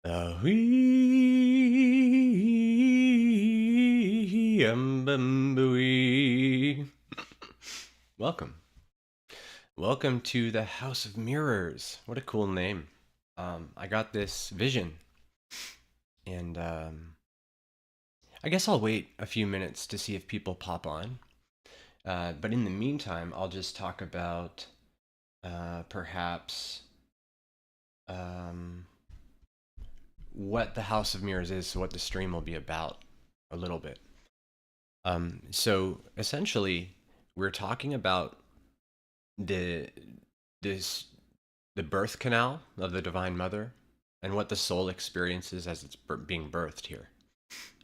Welcome. Welcome to the House of Mirrors. What a cool name. I got this vision, and I guess I'll wait a few minutes to see if people pop on. But in the meantime, I'll just talk about perhaps what the House of Mirrors is, so what the stream will be about a little bit. So essentially, we're talking about the birth canal of the Divine Mother and what the soul experiences as it's being birthed here,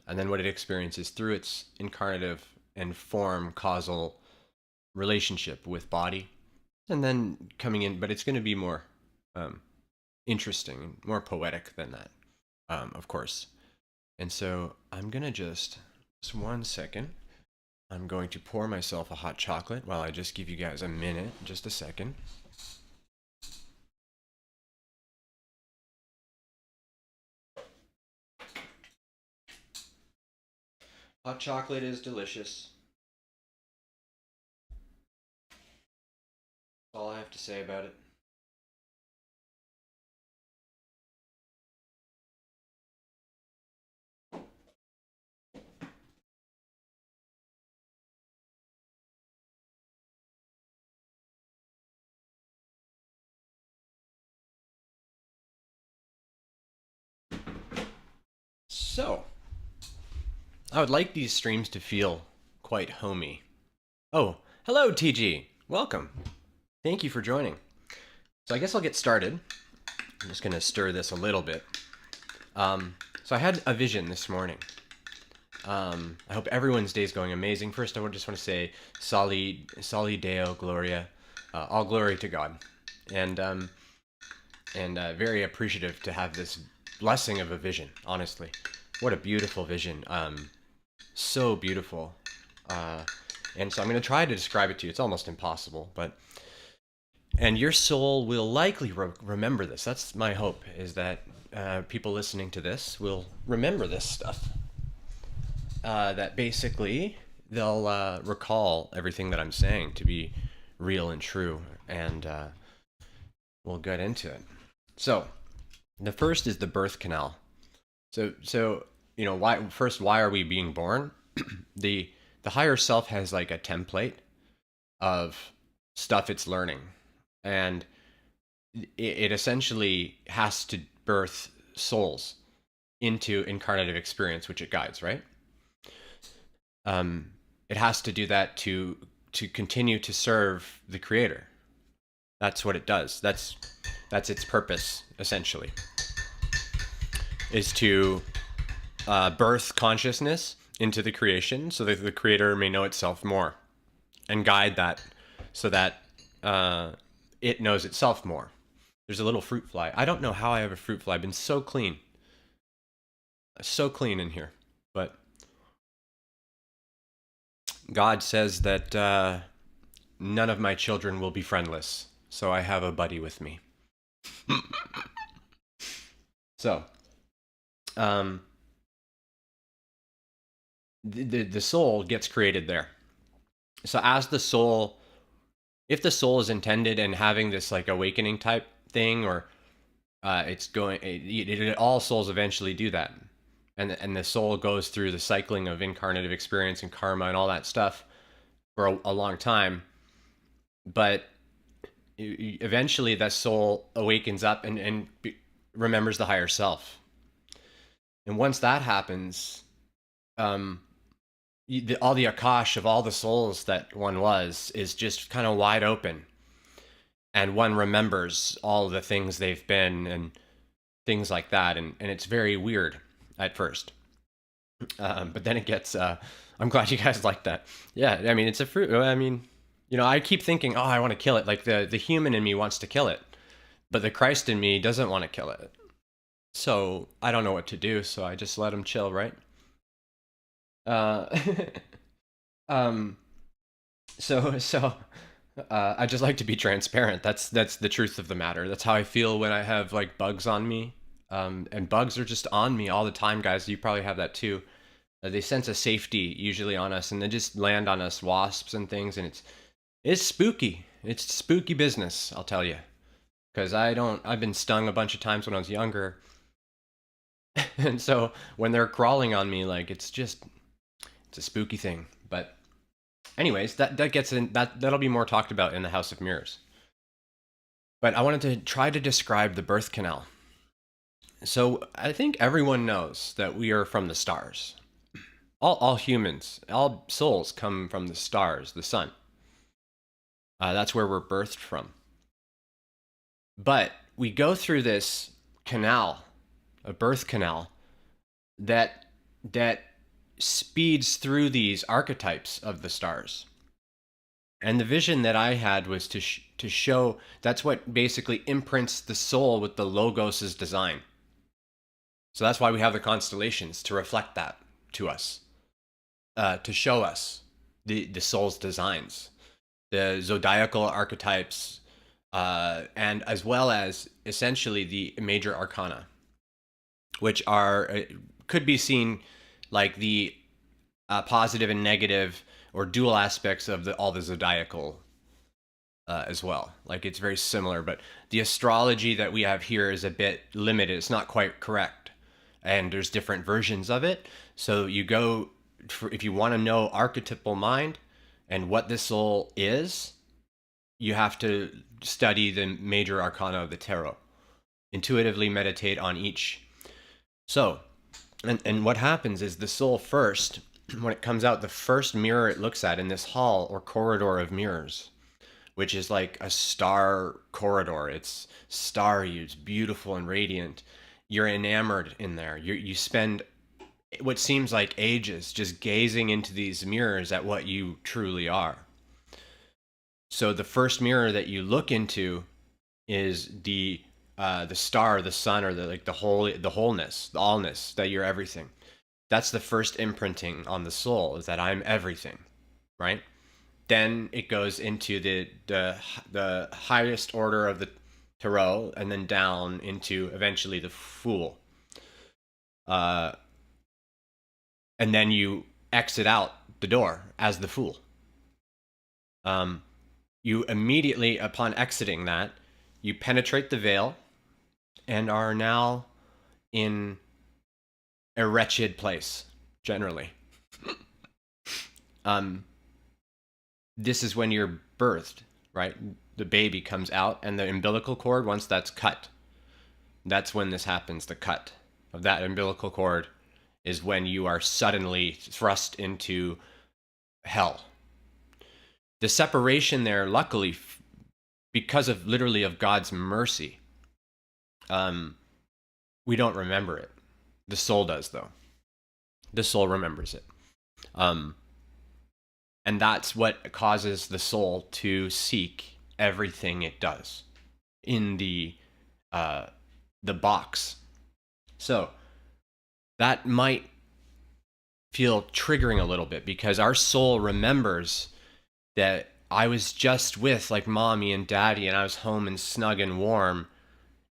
and then what it experiences through its incarnative and form causal relationship with body, and then coming in, but it's going to be more interesting, more poetic than that, of course. And so I'm going to just 1 second. I'm going to pour myself a hot chocolate while I just give you guys a minute, just a second. Hot chocolate is delicious. That's all I have to say about it. So, I would like these streams to feel quite homey. Oh, hello TG! Welcome! Thank you for joining. So I guess I'll get started. I'm just going to stir this a little bit. So I had a vision this morning. I hope everyone's day is going amazing. First, I just want to say Soli Deo Gloria, all glory to God, and very appreciative to have this blessing of a vision. Honestly, what a beautiful vision! So beautiful, and so I'm going to try to describe it to you. It's almost impossible, and your soul will likely remember this. That's my hope, is that people listening to this will remember this stuff. That basically they'll recall everything that I'm saying to be real and true, and we'll get into it. So the first is the birth canal. So you know, why are we being born? The higher self has like a template of stuff it's learning, and it essentially has to birth souls into incarnative experience, which it guides, right? It has to do that to continue to serve the Creator. That's what it does. That's its purpose, essentially, is to birth consciousness into the creation so that the Creator may know itself more, and guide that so that it knows itself more. There's a little fruit fly. I don't know how I have a fruit fly. I've been so clean in here, but God says that none of my children will be friendless, so I have a buddy with me. So, the soul gets created there. So as the soul, if the soul is intended and having this like awakening type thing, or it's going, all souls eventually do that. And the soul goes through the cycling of incarnative experience and karma and all that stuff for a long time. But eventually that soul awakens up and remembers the higher self. And once that happens, all the akash of all the souls that one was is just kind of wide open. And one remembers all the things they've been and things like that. And it's very weird at first, but then it gets I'm glad you guys like that. Yeah, I mean, it's a fruit. I mean, you know, I keep thinking, oh, I want to kill it. Like the human in me wants to kill it, but the Christ in me doesn't want to kill it. So I don't know what to do, so I just let him chill, right? So I just like to be transparent. That's the truth of the matter. That's how I feel when I have like bugs on me. And bugs are just on me all the time, guys. You probably have that too. They sense a safety usually on us, and they just land on us, wasps and things, and it's spooky. It's spooky business, I'll tell you. Because I've been stung a bunch of times when I was younger. And so when they're crawling on me, like, it's a spooky thing. But anyways, that gets in, that'll be more talked about in the House of Mirrors. But I wanted to try to describe the birth canal. So I think everyone knows that we are from the stars. All humans, all souls come from the stars, the sun. That's where we're birthed from. But we go through this canal, a birth canal, that speeds through these archetypes of the stars. And the vision that I had was to show that's what basically imprints the soul with the logos' design. So that's why we have the constellations, to reflect that to us, to show us the soul's designs, the zodiacal archetypes, and as well as essentially the major arcana, which could be seen like the positive and negative or dual aspects of all the zodiacal as well. Like, it's very similar, but the astrology that we have here is a bit limited. It's not quite correct, and there's different versions of it. So you go if you want to know archetypal mind and what the soul is, you have to study the major arcana of the tarot, intuitively meditate on each. So, and what happens is the soul first, when it comes out, the first mirror it looks at in this hall or corridor of mirrors, which is like a star corridor. It's starry, it's beautiful and radiant. You're enamored in there. You spend what seems like ages just gazing into these mirrors at what you truly are. So the first mirror that you look into is the star, the sun, or the wholeness, the allness, that you're everything. That's the first imprinting on the soul, is that I'm everything, right? Then it goes into the highest order of the tarot, and then down into eventually the Fool. And then you exit out the door as the Fool. You immediately, upon exiting that, you penetrate the veil and are now in a wretched place, generally. This is when you're birthed, right? The baby comes out, and the umbilical cord, once that's cut, that's when this happens. The cut of that umbilical cord is when you are suddenly thrust into hell. The separation there, luckily, because of literally of God's mercy, we don't remember it. The soul does, though. The soul remembers it. And that's what causes the soul to seek everything it does in the box. So that might feel triggering a little bit, because our soul remembers that I was just with like mommy and daddy, and I was home and snug and warm,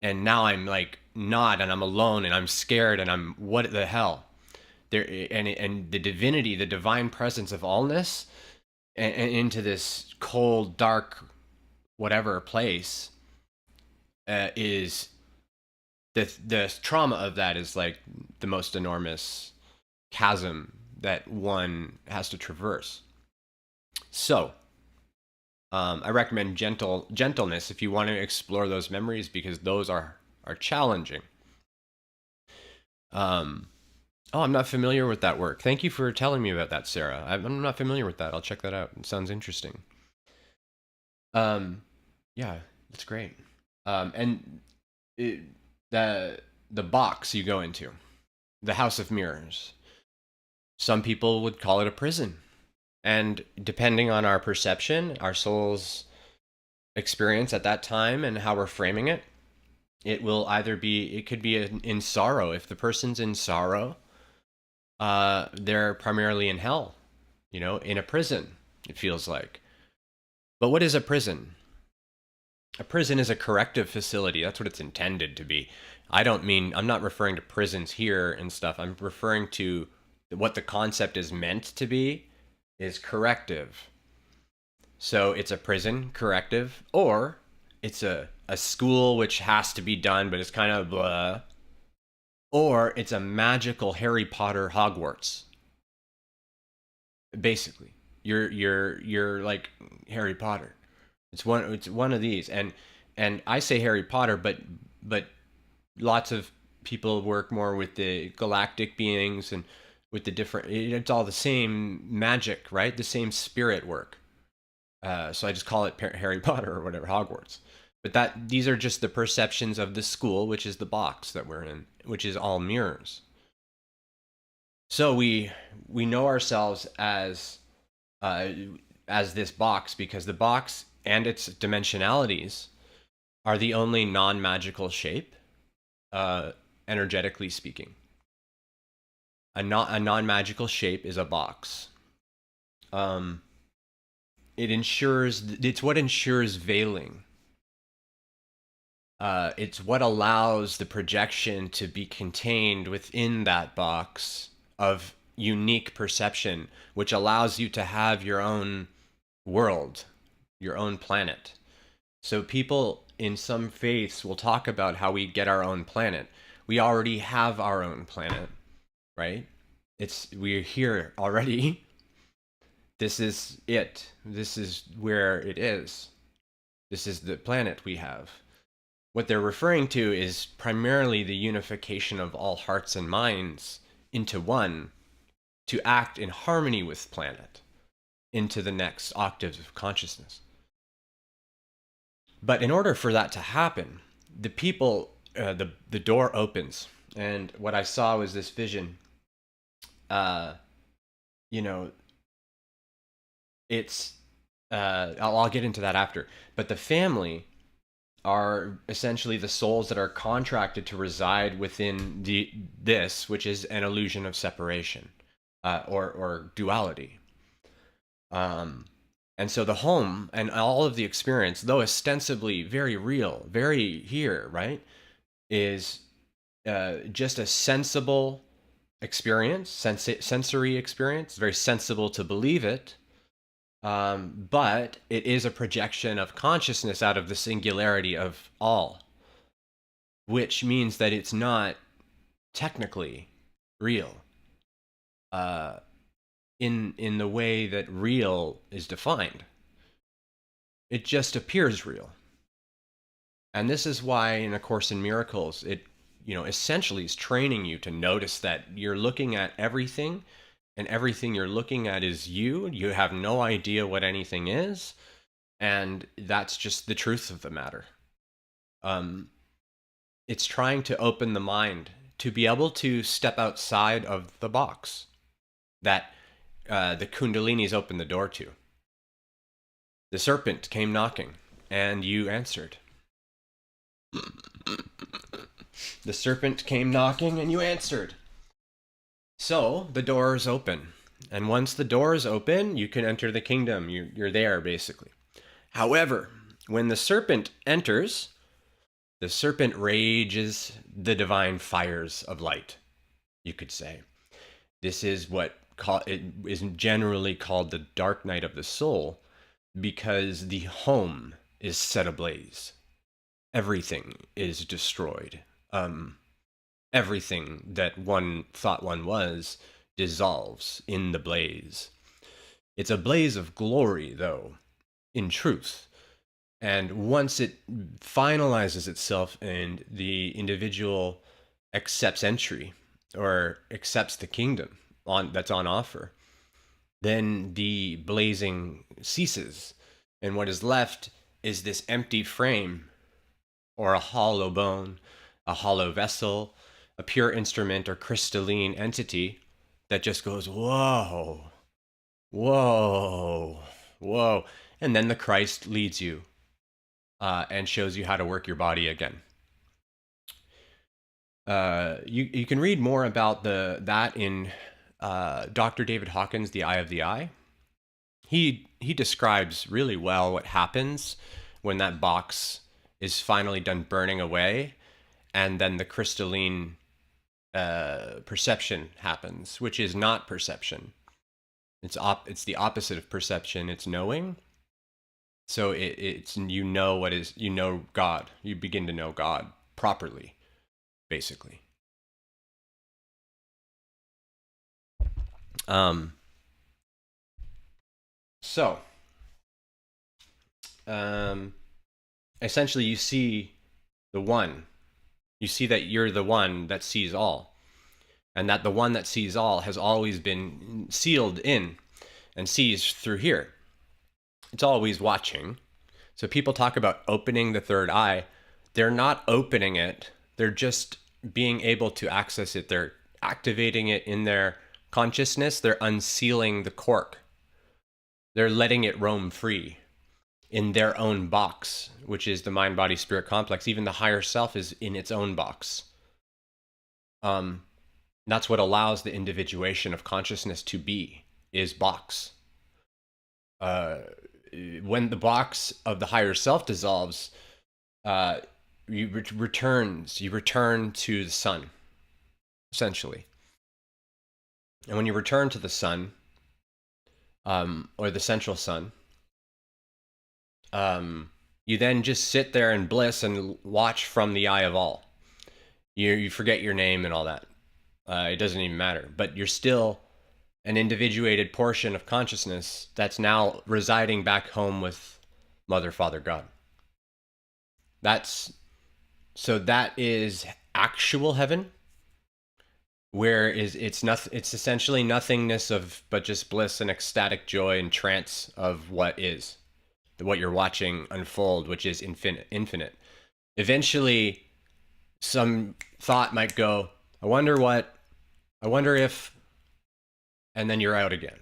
and now I'm like not, and I'm alone, and I'm scared, and I'm, what the hell? There, and the divinity, the divine presence of allness, and into this cold, dark, whatever place, is the trauma of that is like the most enormous chasm that one has to traverse. So, I recommend gentleness if you want to explore those memories, because those are challenging. Oh, I'm not familiar with that work. Thank you for telling me about that, Sarah. I'm not familiar with that. I'll check that out. It sounds interesting. Yeah, that's great. And the box you go into, the House of Mirrors, some people would call it a prison. And depending on our perception, our soul's experience at that time, and how we're framing it, it could be in sorrow. If the person's in sorrow, they're primarily in hell, in a prison, it feels like. But what is a prison? A prison is a corrective facility. That's what it's intended to be. I'm not referring to prisons here and stuff. I'm referring to what the concept is meant to be is corrective. So it's a prison, corrective, or it's a school which has to be done, but it's kind of blah, or it's a magical Harry Potter Hogwarts. Basically, you're like Harry Potter. It's one of these, and I say Harry Potter, but lots of people work more with the galactic beings and with the different. It's all the same magic, right? The same spirit work. So I just call it Harry Potter or whatever, Hogwarts. But these are just the perceptions of the school, which is the box that we're in, which is all mirrors. So we know ourselves uh, as this box because the box and its dimensionalities are the only non-magical shape, uh, energetically speaking. A non-magical shape is a box. Um, it's what ensures veiling. It's what allows the projection to be contained within that box of unique perception, which allows you to have your own world, your own planet. So people in some faiths will talk about how we get our own planet. We already have our own planet, right? We're here already. This is it. This is where it is. This is the planet we have. What they're referring to is primarily the unification of all hearts and minds into one to act in harmony with planet into the next octaves of consciousness. But in order for that to happen, the door opens, and what I saw was this vision. Uh, you know, it's I'll get into that after. But the family are essentially the souls that are contracted to reside within this, which is an illusion of separation, or duality. And so the home and all of the experience, though ostensibly very real, very here, right, is just a sensible experience, sensory experience, very sensible to believe it. But it is a projection of consciousness out of the singularity of all, which means that it's not technically real. In the way that real is defined. It just appears real. And this is why in A Course in Miracles, it essentially is training you to notice that you're looking at everything, and everything you're looking at is you. You have no idea what anything is, and that's just the truth of the matter. It's trying to open the mind to be able to step outside of the box that the Kundalinis opened the door to. The serpent came knocking, and you answered. The serpent came knocking, and you answered. So the door is open, and once the door is open, you can enter the kingdom. You're there, basically. However, when the serpent enters, the serpent rages the divine fires of light, you could say. This is what it is generally called the dark night of the soul, because the home is set ablaze. Everything is destroyed. Everything that one thought one was dissolves in the blaze. It's a blaze of glory, though, in truth. And once it finalizes itself and the individual accepts entry or accepts the kingdom that's on offer, then the blazing ceases, and what is left is this empty frame, or a hollow bone, a hollow vessel, a pure instrument or crystalline entity that just goes, whoa, whoa, whoa. And then the Christ leads you and shows you how to work your body again. You can read more about that in Dr. David Hawkins' The Eye of the Eye. He describes really well what happens when that box is finally done burning away, and then the crystalline perception happens, which is not perception. It's the opposite of perception. It's knowing. So it's you know God. You begin to know God properly, basically. So essentially you see the one. You see that you're the one that sees all. And that the one that sees all has always been sealed in and sees through here. It's always watching. So people talk about opening the third eye. They're not opening it. They're just being able to access it. They're activating it in their consciousness. They're unsealing the cork. They're letting it roam free in their own box, which is the mind, body, spirit complex. Even the higher self is in its own box. That's what allows the individuation of consciousness to be, is box. When the box of the higher self dissolves, you return to the sun, essentially. And when you return to the sun, or the central sun, you then just sit there in bliss and watch from the eye of all. You forget your name and all that. It doesn't even matter. But you're still an individuated portion of consciousness that's now residing back home with Mother, Father, God. That is actual heaven, where it's essentially nothingness but just bliss and ecstatic joy and trance of what is, what you're watching unfold, which is infinite. Eventually, some thought might go, I wonder if, and then you're out again.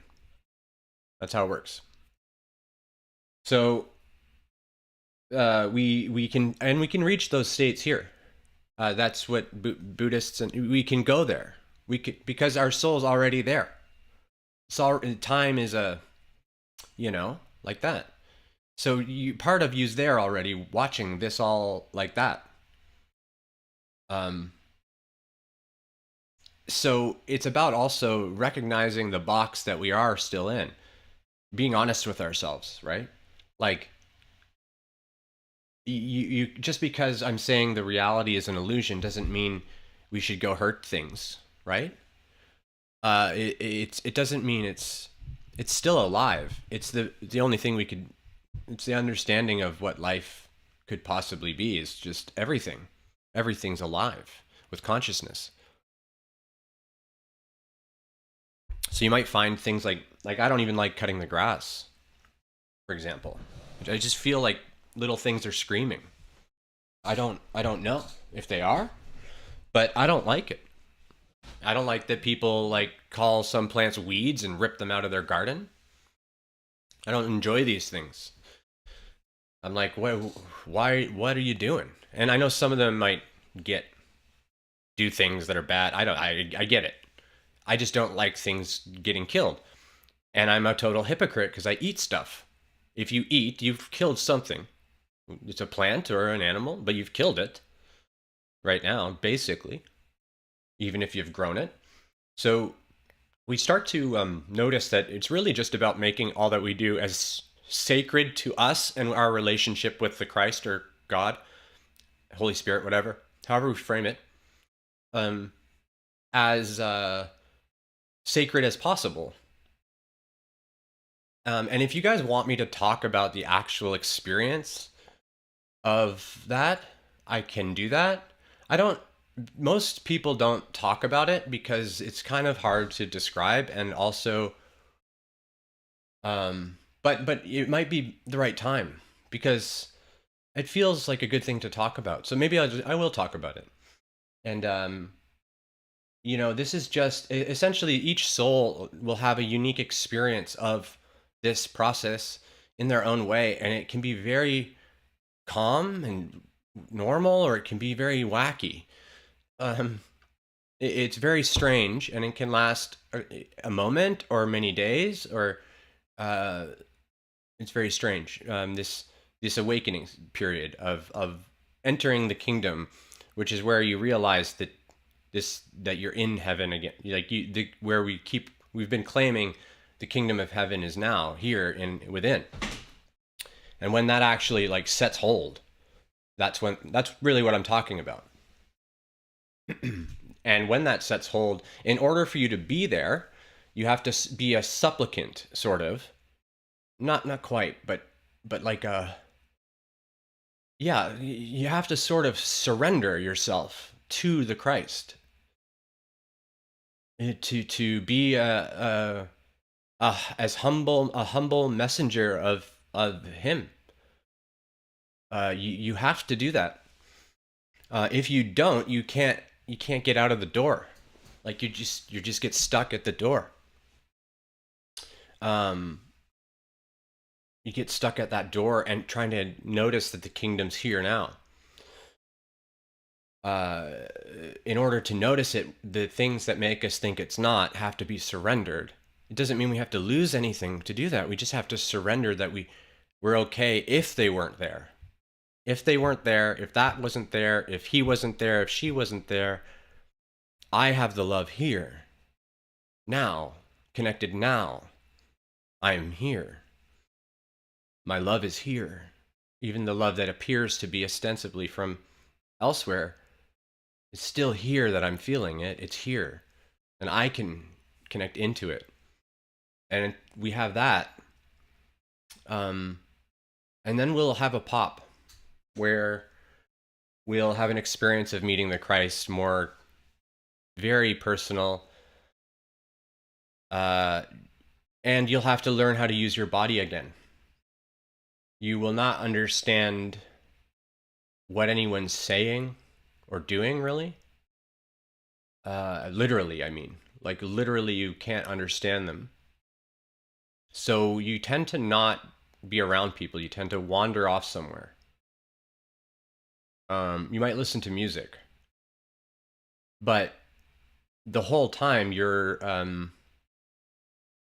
That's how it works. So we can reach those states here. That's what Buddhists, and we can go there. Because our soul's already there. Time is like that. So part of you's there already, watching this all like that. So it's about also recognizing the box that we are still in, being honest with ourselves, right? Like, you just because I'm saying the reality is an illusion doesn't mean we should go hurt things, right? It doesn't mean it's still alive. It's the only thing it's the understanding of what life could possibly be is just everything. Everything's alive with consciousness. So you might find things like I don't even like cutting the grass, for example. I just feel like little things are screaming. I don't know if they are, but I don't like it. I don't like that people call some plants weeds and rip them out of their garden. I don't enjoy these things. I'm like, why? What are you doing? And I know some of them might do things that are bad. I get it. I just don't like things getting killed. And I'm a total hypocrite because I eat stuff. If you eat, you've killed something. It's a plant or an animal, but you've killed it right now, basically, even if you've grown it. So we start to notice that it's really just about making all that we do as sacred to us and our relationship with the Christ or God, Holy Spirit, whatever, however we frame it, as sacred as possible. And if you guys want me to talk about the actual experience of that, I can do that. Most people don't talk about it because it's kind of hard to describe, and also, but it might be the right time because it feels like a good thing to talk about. So maybe I will talk about it. And this is just essentially each soul will have a unique experience of this process in their own way, and it can be very calm and normal, or it can be very wacky. It's very strange, and it can last a moment or many days, or it's very strange. This awakening period of entering the kingdom which is where you realize that that you're in heaven again. Like where we've been claiming the kingdom of heaven is now here within. And when that actually like sets hold, that's really what I'm talking about. And when that sets hold, in order for you to be there, you have to be a supplicant, sort of. Not quite, but like yeah, you have to sort of surrender yourself to the Christ, to be a humble messenger of Him. You have to do that. If you don't, you can't get out of the door. Like you just get stuck at the door. You get stuck at that door and trying to notice that the kingdom's here now. In order to notice it, the things that make us think it's not have to be surrendered. It doesn't mean we have to lose anything to do that. We just have to surrender that we're okay if they weren't there. If they weren't there, if that wasn't there, if he wasn't there, if she wasn't there, I have the love here. Now, connected now. I am here. My love is here. Even the love that appears to be ostensibly from elsewhere, it's still here that I'm feeling it. It's here. And I can connect into it. And we have that. And then we'll have a pop where we'll have an experience of meeting the Christ, more very personal. And you'll have to learn how to use your body again. You will not understand what anyone's saying or doing, really. Literally, I mean. Like, literally, you can't understand them. So you tend to not be around people. You tend to wander off somewhere. You might listen to music. But the whole time,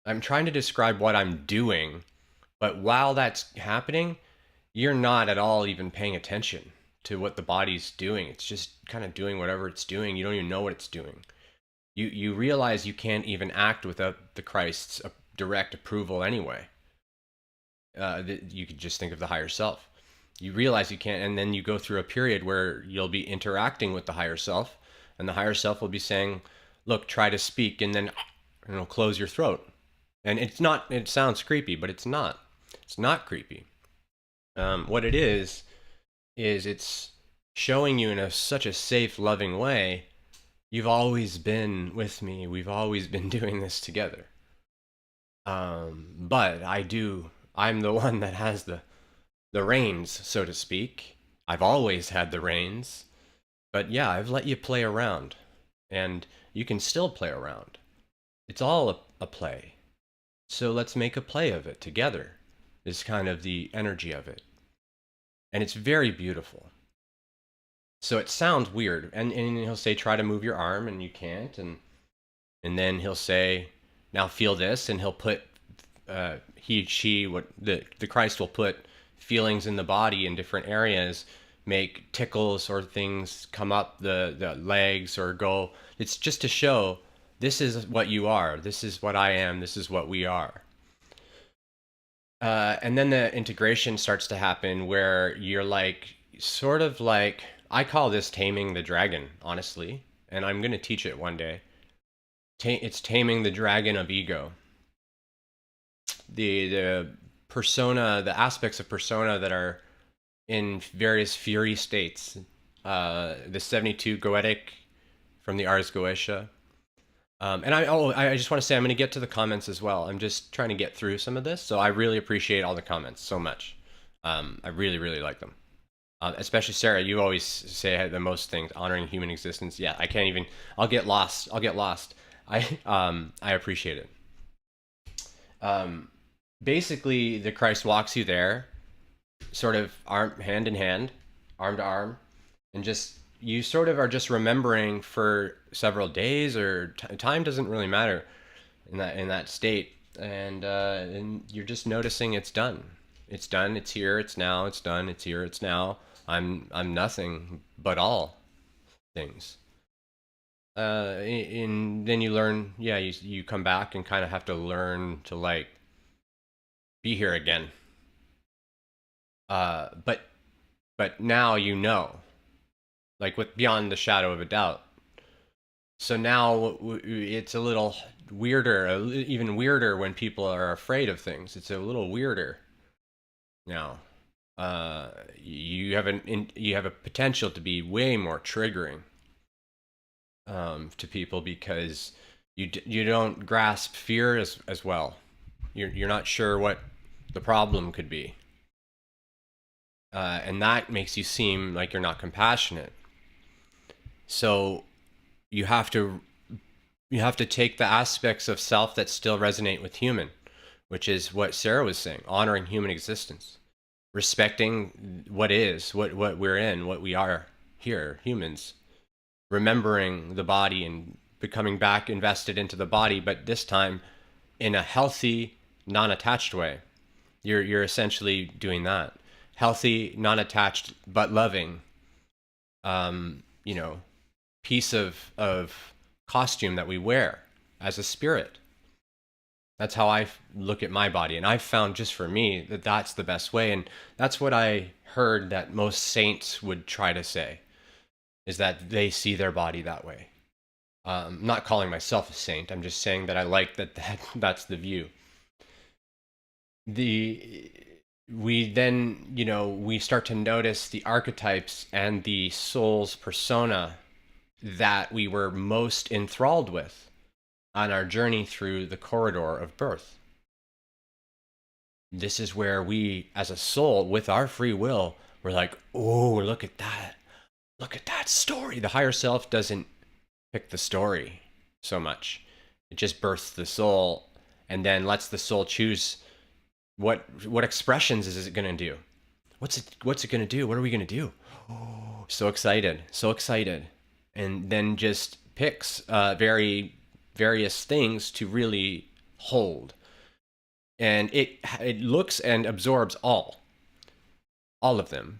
I'm trying to describe what I'm doing. But while that's happening, you're not at all even paying attention to what the body's doing. It's just kind of doing whatever it's doing. You don't even know what it's doing. You realize you can't even act without the Christ's direct approval anyway. You could just think of the higher self. You realize you can't, and then you go through a period where you'll be interacting with the higher self, and the higher self will be saying, look, try to speak, and then it'll close your throat. And it sounds creepy, but it's not. It's not creepy. What it is it's showing you in such a safe, loving way, you've always been with me. We've always been doing this together. But I'm the one that has the reins, so to speak. I've always had the reins. But yeah, I've let you play around. And you can still play around. It's all a play. So let's make a play of it together. Is kind of the energy of it. And it's very beautiful. So it sounds weird. And he'll say, try to move your arm, and you can't. And then he'll say, now feel this. And he'll put, the Christ will put feelings in the body in different areas, make tickles or things come up the legs or go. It's just to show, this is what you are. This is what I am. This is what we are. And then the integration starts to happen where you're like, sort of like, I call this taming the dragon, honestly. And I'm going to teach it one day. It's taming the dragon of ego. The persona, the aspects of persona that are in various fury states. The 72 goetic from the Ars Goetia. And I just want to say, I'm going to get to the comments as well. I'm just trying to get through some of this. So I really appreciate all the comments so much. I really, really like them. Especially Sarah, you always say the most things, honoring human existence. Yeah, I can't even, I'll get lost. I appreciate it. Basically, the Christ walks you there, sort of hand in hand, arm to arm, and just, you sort of are just remembering for several days, or time doesn't really matter in that state, and you're just noticing it's done. It's done. It's here. It's now. It's done. It's here. It's now. I'm nothing but all. things. And then you learn, yeah, you come back and kind of have to learn to like be here again. But now you know, like with beyond the shadow of a doubt. So now it's a little weirder, even weirder when people are afraid of things. It's a little weirder now. You have you have a potential to be way more triggering to people because you don't grasp fear as well. You're not sure what the problem could be, and that makes you seem like you're not compassionate. So you have to take the aspects of self that still resonate with human, which is what Sarah was saying, honoring human existence, respecting what is, what we're in, what we are here, humans, remembering the body and becoming back invested into the body, but this time in a healthy, non-attached way. You're essentially doing that. Healthy, non-attached, but loving, piece of costume that we wear as a spirit. That's how I look at my body. And I've found just for me that that's the best way. And that's what I heard that most saints would try to say, is that they see their body that way. I'm not calling myself a saint. I'm just saying that I like that's the view. We then, we start to notice the archetypes and the soul's persona that we were most enthralled with on our journey through the corridor of birth. This is where we, as a soul, with our free will, we're like, oh, look at that. Look at that story. The higher self doesn't pick the story so much. It just births the soul and then lets the soul choose what expressions is it going to do. What's it going to do? What are we going to do? Oh, so excited. And then just picks various things to really hold. And it looks and absorbs all of them.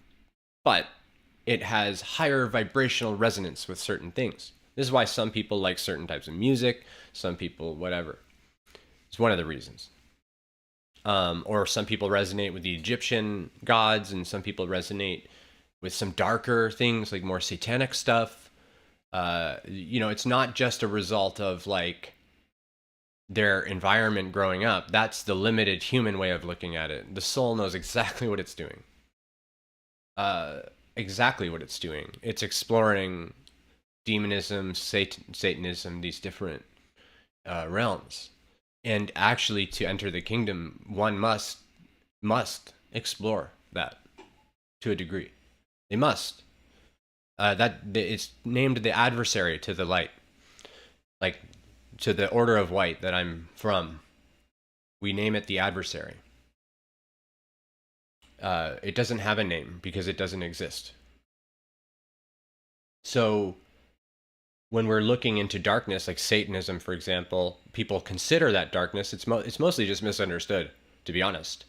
But it has higher vibrational resonance with certain things. This is why some people like certain types of music, some people whatever. It's one of the reasons. Or some people resonate with the Egyptian gods, and some people resonate with some darker things, like more satanic stuff. It's not just a result of like their environment growing up. That's the limited human way of looking at it. The soul knows exactly what it's doing. It's exploring demonism, Satanism, these different realms. And actually, to enter the kingdom, one must explore that to a degree. They must. It's named the adversary to the light, like to the order of white that I'm from. We name it the adversary. It doesn't have a name because it doesn't exist. So when we're looking into darkness, like Satanism, for example, people consider that darkness. It's mostly just misunderstood, to be honest.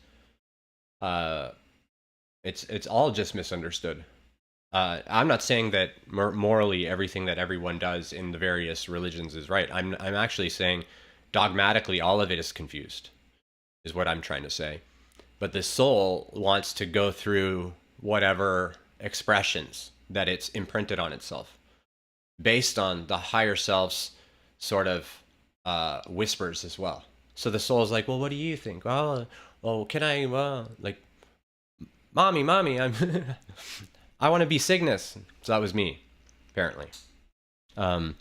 It's all just misunderstood. I'm not saying that morally everything that everyone does in the various religions is right. I'm actually saying dogmatically all of it is confused, is what I'm trying to say. But the soul wants to go through whatever expressions that it's imprinted on itself, based on the higher self's sort of whispers as well. So the soul is like, well, what do you think? Well, can I, like, mommy, I'm, I want to be Cygnus. So that was me, apparently. So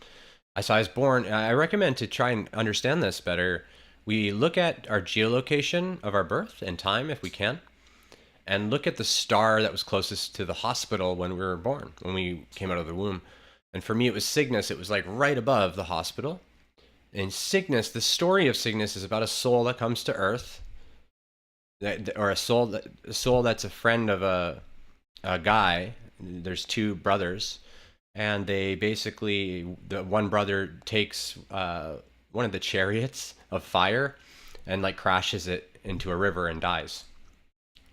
I was born, I recommend to try and understand this better. We look at our geolocation of our birth and time, if we can, and look at the star that was closest to the hospital when we were born, when we came out of the womb. And for me, it was Cygnus. It was like right above the hospital. And Cygnus, the story of Cygnus is about a soul that comes to Earth, or a soul that's a friend of a guy. There's two brothers, and they basically, the one brother takes one of the chariots of fire and like crashes it into a river and dies.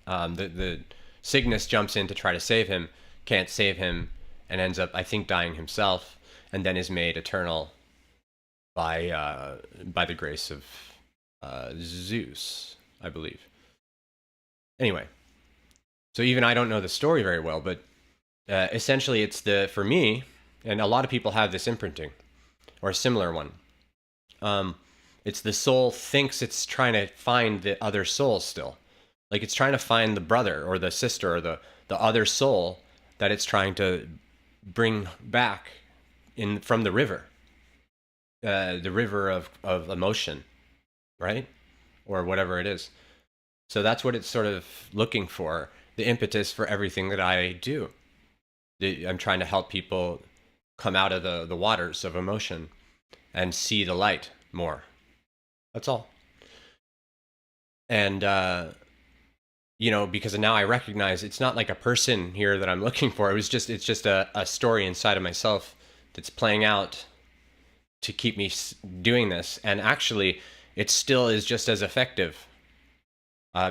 The Cygnus jumps in to try to save him, can't save him, and ends up, I think, dying himself, and then is made eternal by the grace of Zeus, I believe. Anyway, so even I don't know the story very well, but essentially it's for me, and a lot of people have this imprinting, or a similar one. It's the soul thinks it's trying to find the other soul still. Like it's trying to find the brother or the sister or the other soul that it's trying to bring back from the river of emotion, right? Or whatever it is. So that's what it's sort of looking for, the impetus for everything that I do. I'm trying to help people come out of the waters of emotion and see the light more. That's all. And, because now I recognize it's not like a person here that I'm looking for. It's just a story inside of myself that's playing out to keep me doing this. And actually, it still is just as effective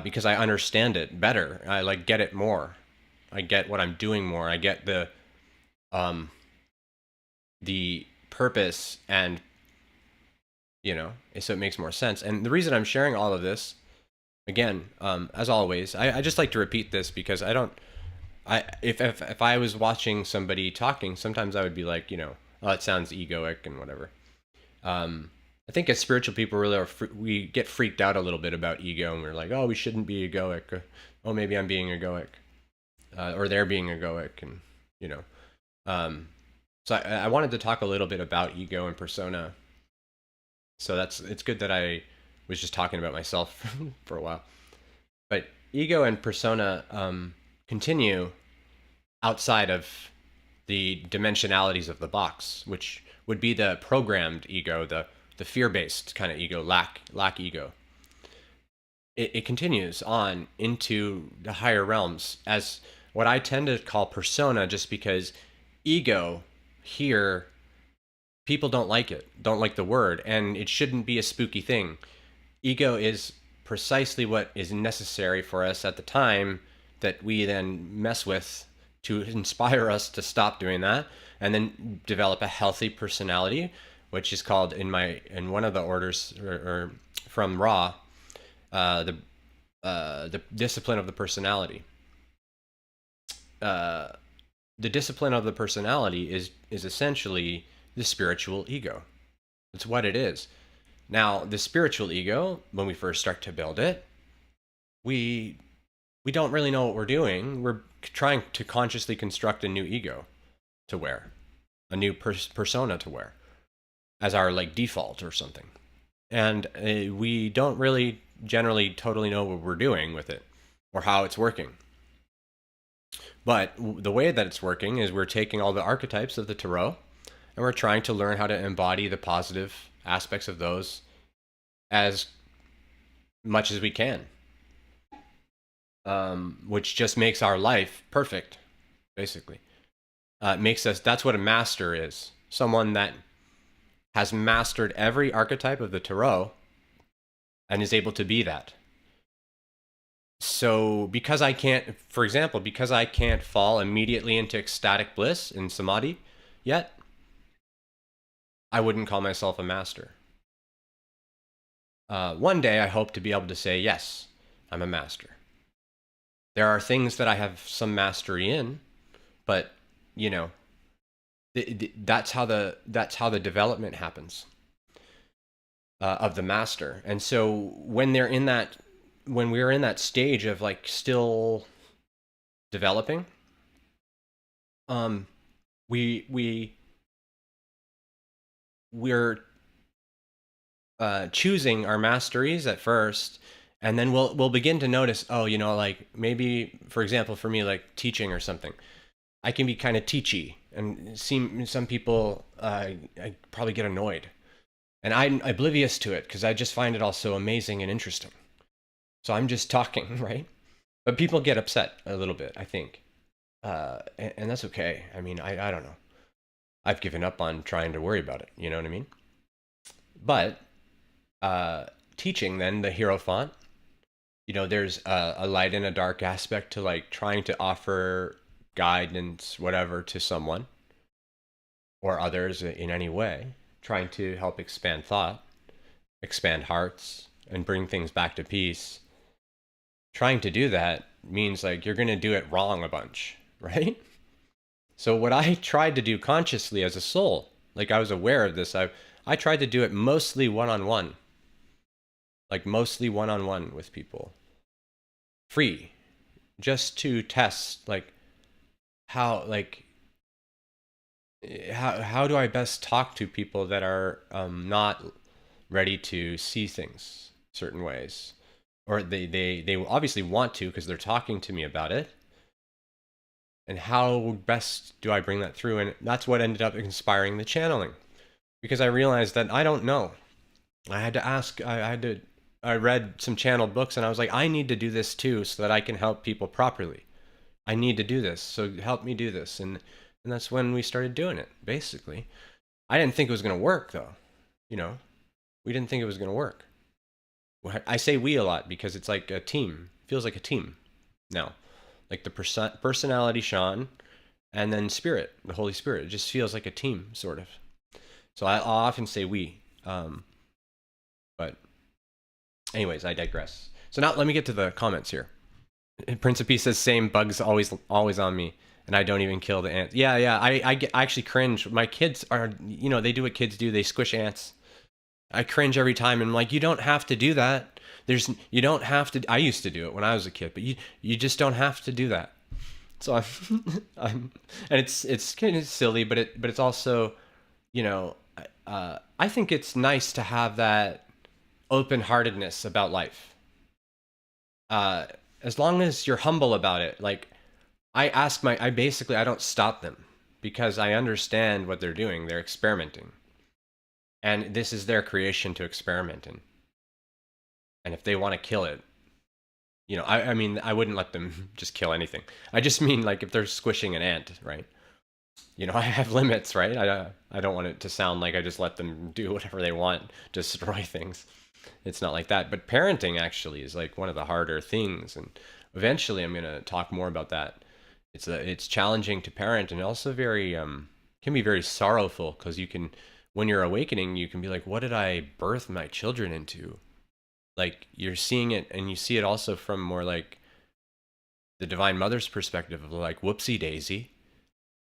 because I understand it better. I get it more. I get what I'm doing more. I get the purpose, and so it makes more sense. And the reason I'm sharing all of this, again, as always, I just like to repeat this because if I was watching somebody talking, sometimes I would be like, oh, it sounds egoic and whatever. I think as spiritual people, really we get freaked out a little bit about ego, and we're like, oh, we shouldn't be egoic. Or, oh, maybe I'm being egoic, or they're being egoic, and So I wanted to talk a little bit about ego and persona. So it's good that I was just talking about myself for a while. But ego and persona continue outside of the dimensionalities of the box, which would be the programmed ego, the fear-based kind of ego, lack ego. It continues on into the higher realms as what I tend to call persona, just because ego here, people don't like the word, and it shouldn't be a spooky thing. Ego is precisely what is necessary for us at the time that we then mess with to inspire us to stop doing that and then develop a healthy personality, which is called in one of the orders or from Ra, the discipline of the personality. The discipline of the personality is essentially the spiritual ego. That's what it is. Now, the spiritual ego, when we first start to build it, we don't really know what we're doing. We're trying to consciously construct a new ego to wear, a new persona to wear as our default or something. And we don't really generally totally know what we're doing with it or how it's working. But the way that it's working is we're taking all the archetypes of the tarot and we're trying to learn how to embody the positive aspects of those as much as we can, which just makes our life perfect, basically. That's what a master is. Someone that has mastered every archetype of the tarot and is able to be that. So because I can't fall immediately into ecstatic bliss in samadhi yet, I wouldn't call myself a master. One day I hope to be able to say, yes, I'm a master. There are things that I have some mastery in, but that's how the development happens of the master. And so when we're in that stage of still developing, we're choosing our masteries at first, and then we'll begin to notice, maybe, for example, for me, teaching or something, I can be kind of teachy, and some people I probably get annoyed, and I'm oblivious to it because I just find it all so amazing and interesting. So I'm just talking, right? But people get upset a little bit, I think, and that's okay. I mean, I don't know. I've given up on trying to worry about it. You know what I mean? But teaching, then, the Hierophant, there's a light and a dark aspect to trying to offer guidance, whatever, to someone or others in any way, trying to help expand thought, expand hearts, and bring things back to peace, trying to do that means like you're going to do it wrong a bunch, right? So what I tried to do consciously as a soul, like I was aware of this, I tried to do it mostly one-on-one, like mostly one-on-one with people, free, just to test like how like how do I best talk to people that are not ready to see things certain ways, or they obviously want to because they're talking to me about it, and how best do I bring that through? And that's what ended up inspiring the channeling, because I realized that I don't know. I had to ask. I read some channeled books, and I was like, I need to do this too, so that I can help people properly. I need to do this, so help me do this, and that's when we started doing it. Basically, I didn't think it was going to work, though. You know, we didn't think it was going to work. I say we a lot because it's like a team. It feels like a team now. Like the personality, Sean, and then spirit, the Holy Spirit. It just feels like a team, sort of. So I'll often say we. But anyways, I digress. So now let me get to the comments here. Prince of Peace says, same bugs always on me, and I don't even kill the ants. Yeah, I actually cringe. My kids are, they do what kids do. They squish ants. I cringe every time, and I'm like, you don't have to do that. You don't have to. I used to do it when I was a kid, but you just don't have to do that. So and it's kind of silly, but it's also, I think it's nice to have that open-heartedness about life. As long as you're humble about it. Like, I don't stop them because I understand what they're doing. They're experimenting. And this is their creation to experiment in. And if they want to kill it, I mean, I wouldn't let them just kill anything. I just mean, like, if they're squishing an ant, right? I have limits, right? I don't want it to sound like I just let them do whatever they want, destroy things. It's not like that. But parenting actually is like one of the harder things. And eventually I'm going to talk more about that. It's challenging to parent, and also very, can be very sorrowful, because when you're awakening, you can be like, what did I birth my children into? Like, you're seeing it, and you see it also from more like the Divine Mother's perspective of like, whoopsie daisy.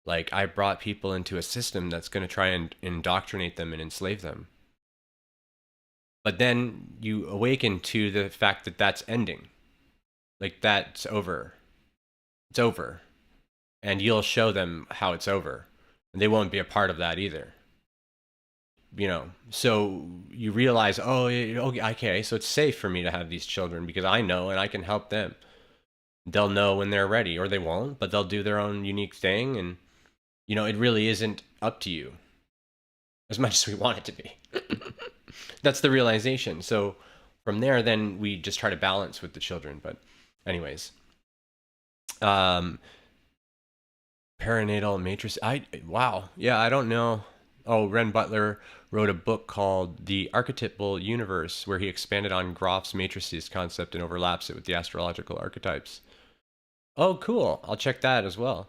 Like, I brought people into a system that's going to try and indoctrinate them and enslave them. But then you awaken to the fact that that's ending. Like, that's over. It's over. And you'll show them how it's over. And they won't be a part of that either. So you realize, okay, so it's safe for me to have these children because I know and I can help them. They'll know when they're ready, or they won't, but they'll do their own unique thing. And, it really isn't up to you as much as we want it to be. That's the realization. So from there, then we just try to balance with the children. But anyways, perinatal matrix. Wow. Yeah, I don't know. Oh, Ren Butler wrote a book called The Archetypal Universe, where he expanded on Groff's matrices concept and overlaps it with the astrological archetypes. Oh, cool. I'll check that as well.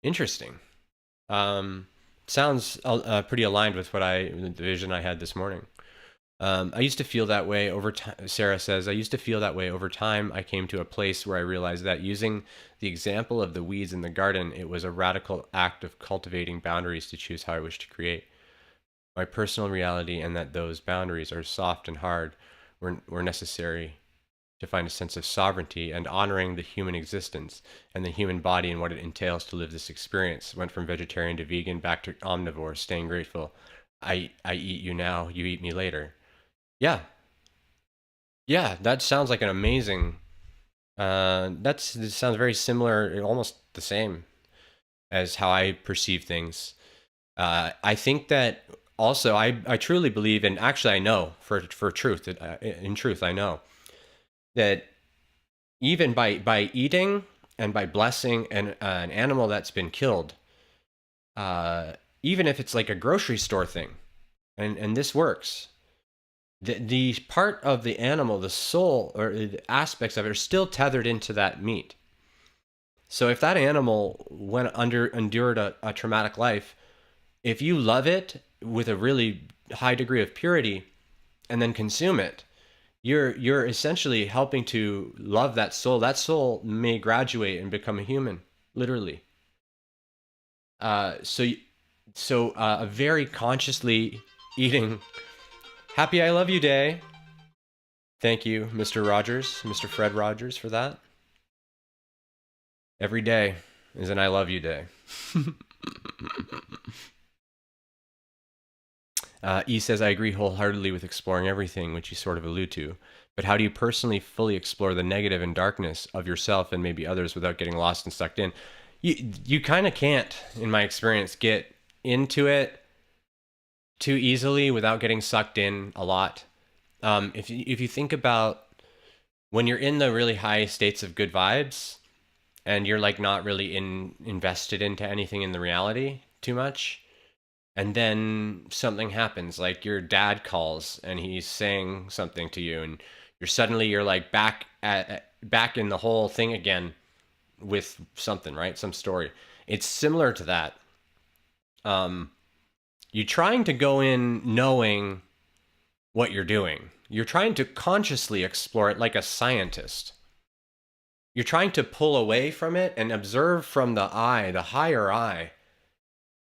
Interesting. Sounds pretty aligned with the vision I had this morning. I used to feel that way over time. Sarah says, I used to feel that way over time. I came to a place where I realized that, using the example of the weeds in the garden, it was a radical act of cultivating boundaries to choose how I wish to create my personal reality, and that those boundaries are soft and hard were necessary to find a sense of sovereignty and honoring the human existence and the human body and what it entails to live this experience. Went from vegetarian to vegan, back to omnivore, staying grateful. I eat you now, you eat me later. Yeah, that sounds like an amazing. It sounds very similar, almost the same as how I perceive things. I think that also I truly believe, and actually I know for truth that in truth I know that even by eating and by blessing an animal that's been killed, even if it's like a grocery store thing, and this works. The part of the animal, the soul, or the aspects of it, are still tethered into that meat. So if that animal endured a traumatic life, if you love it with a really high degree of purity and then consume it, you're essentially helping to love that soul. That soul may graduate and become a human, literally. So a very consciously eating Happy I Love You Day. Thank you, Mr. Rogers, Mr. Fred Rogers, for that. Every day is an I Love You Day. E says, I agree wholeheartedly with exploring everything, which you sort of allude to. But how do you personally fully explore the negative and darkness of yourself and maybe others without getting lost and sucked in? You kind of can't, in my experience, get into it too easily without getting sucked in a lot. If you think about when you're in the really high states of good vibes and you're like not really invested into anything in the reality too much, and then something happens, like your dad calls and he's saying something to you, and you're like back in the whole thing again with something, right? Some story. It's similar to that. You're trying to go in knowing what you're doing. You're trying to consciously explore it like a scientist. You're trying to pull away from it and observe from the higher eye,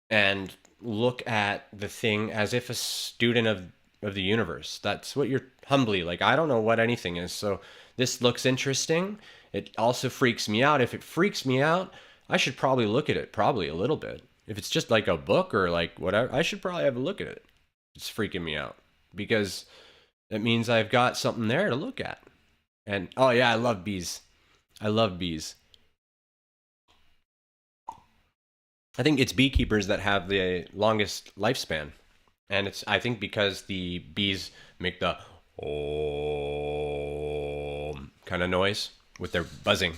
and look at the thing as if a student of the universe. That's what you're humbly like. I don't know what anything is, so this looks interesting. It also freaks me out. If it freaks me out, I should probably look at it, probably a little bit. If it's just like a book or like whatever, I should probably have a look at it. It's freaking me out because that means I've got something there to look at. And oh yeah, I love bees. I love bees. I think it's beekeepers that have the longest lifespan. And it's, I think, because the bees make the kind of noise with their buzzing.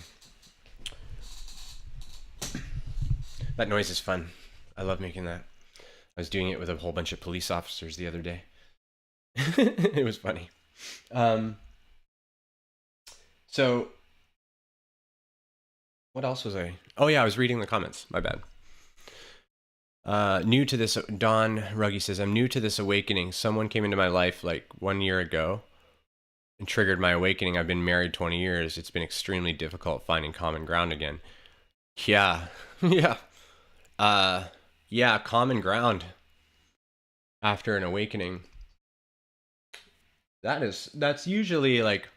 That noise is fun. I love making that. I was doing it with a whole bunch of police officers the other day. It was funny. So, what else was I? Oh yeah, I was reading the comments. My bad. New to this, Don Ruggie says, I'm new to this awakening. Someone came into my life like 1 year ago and triggered my awakening. I've been married 20 years. It's been extremely difficult finding common ground again. Yeah. Yeah, common ground after an awakening. That's usually like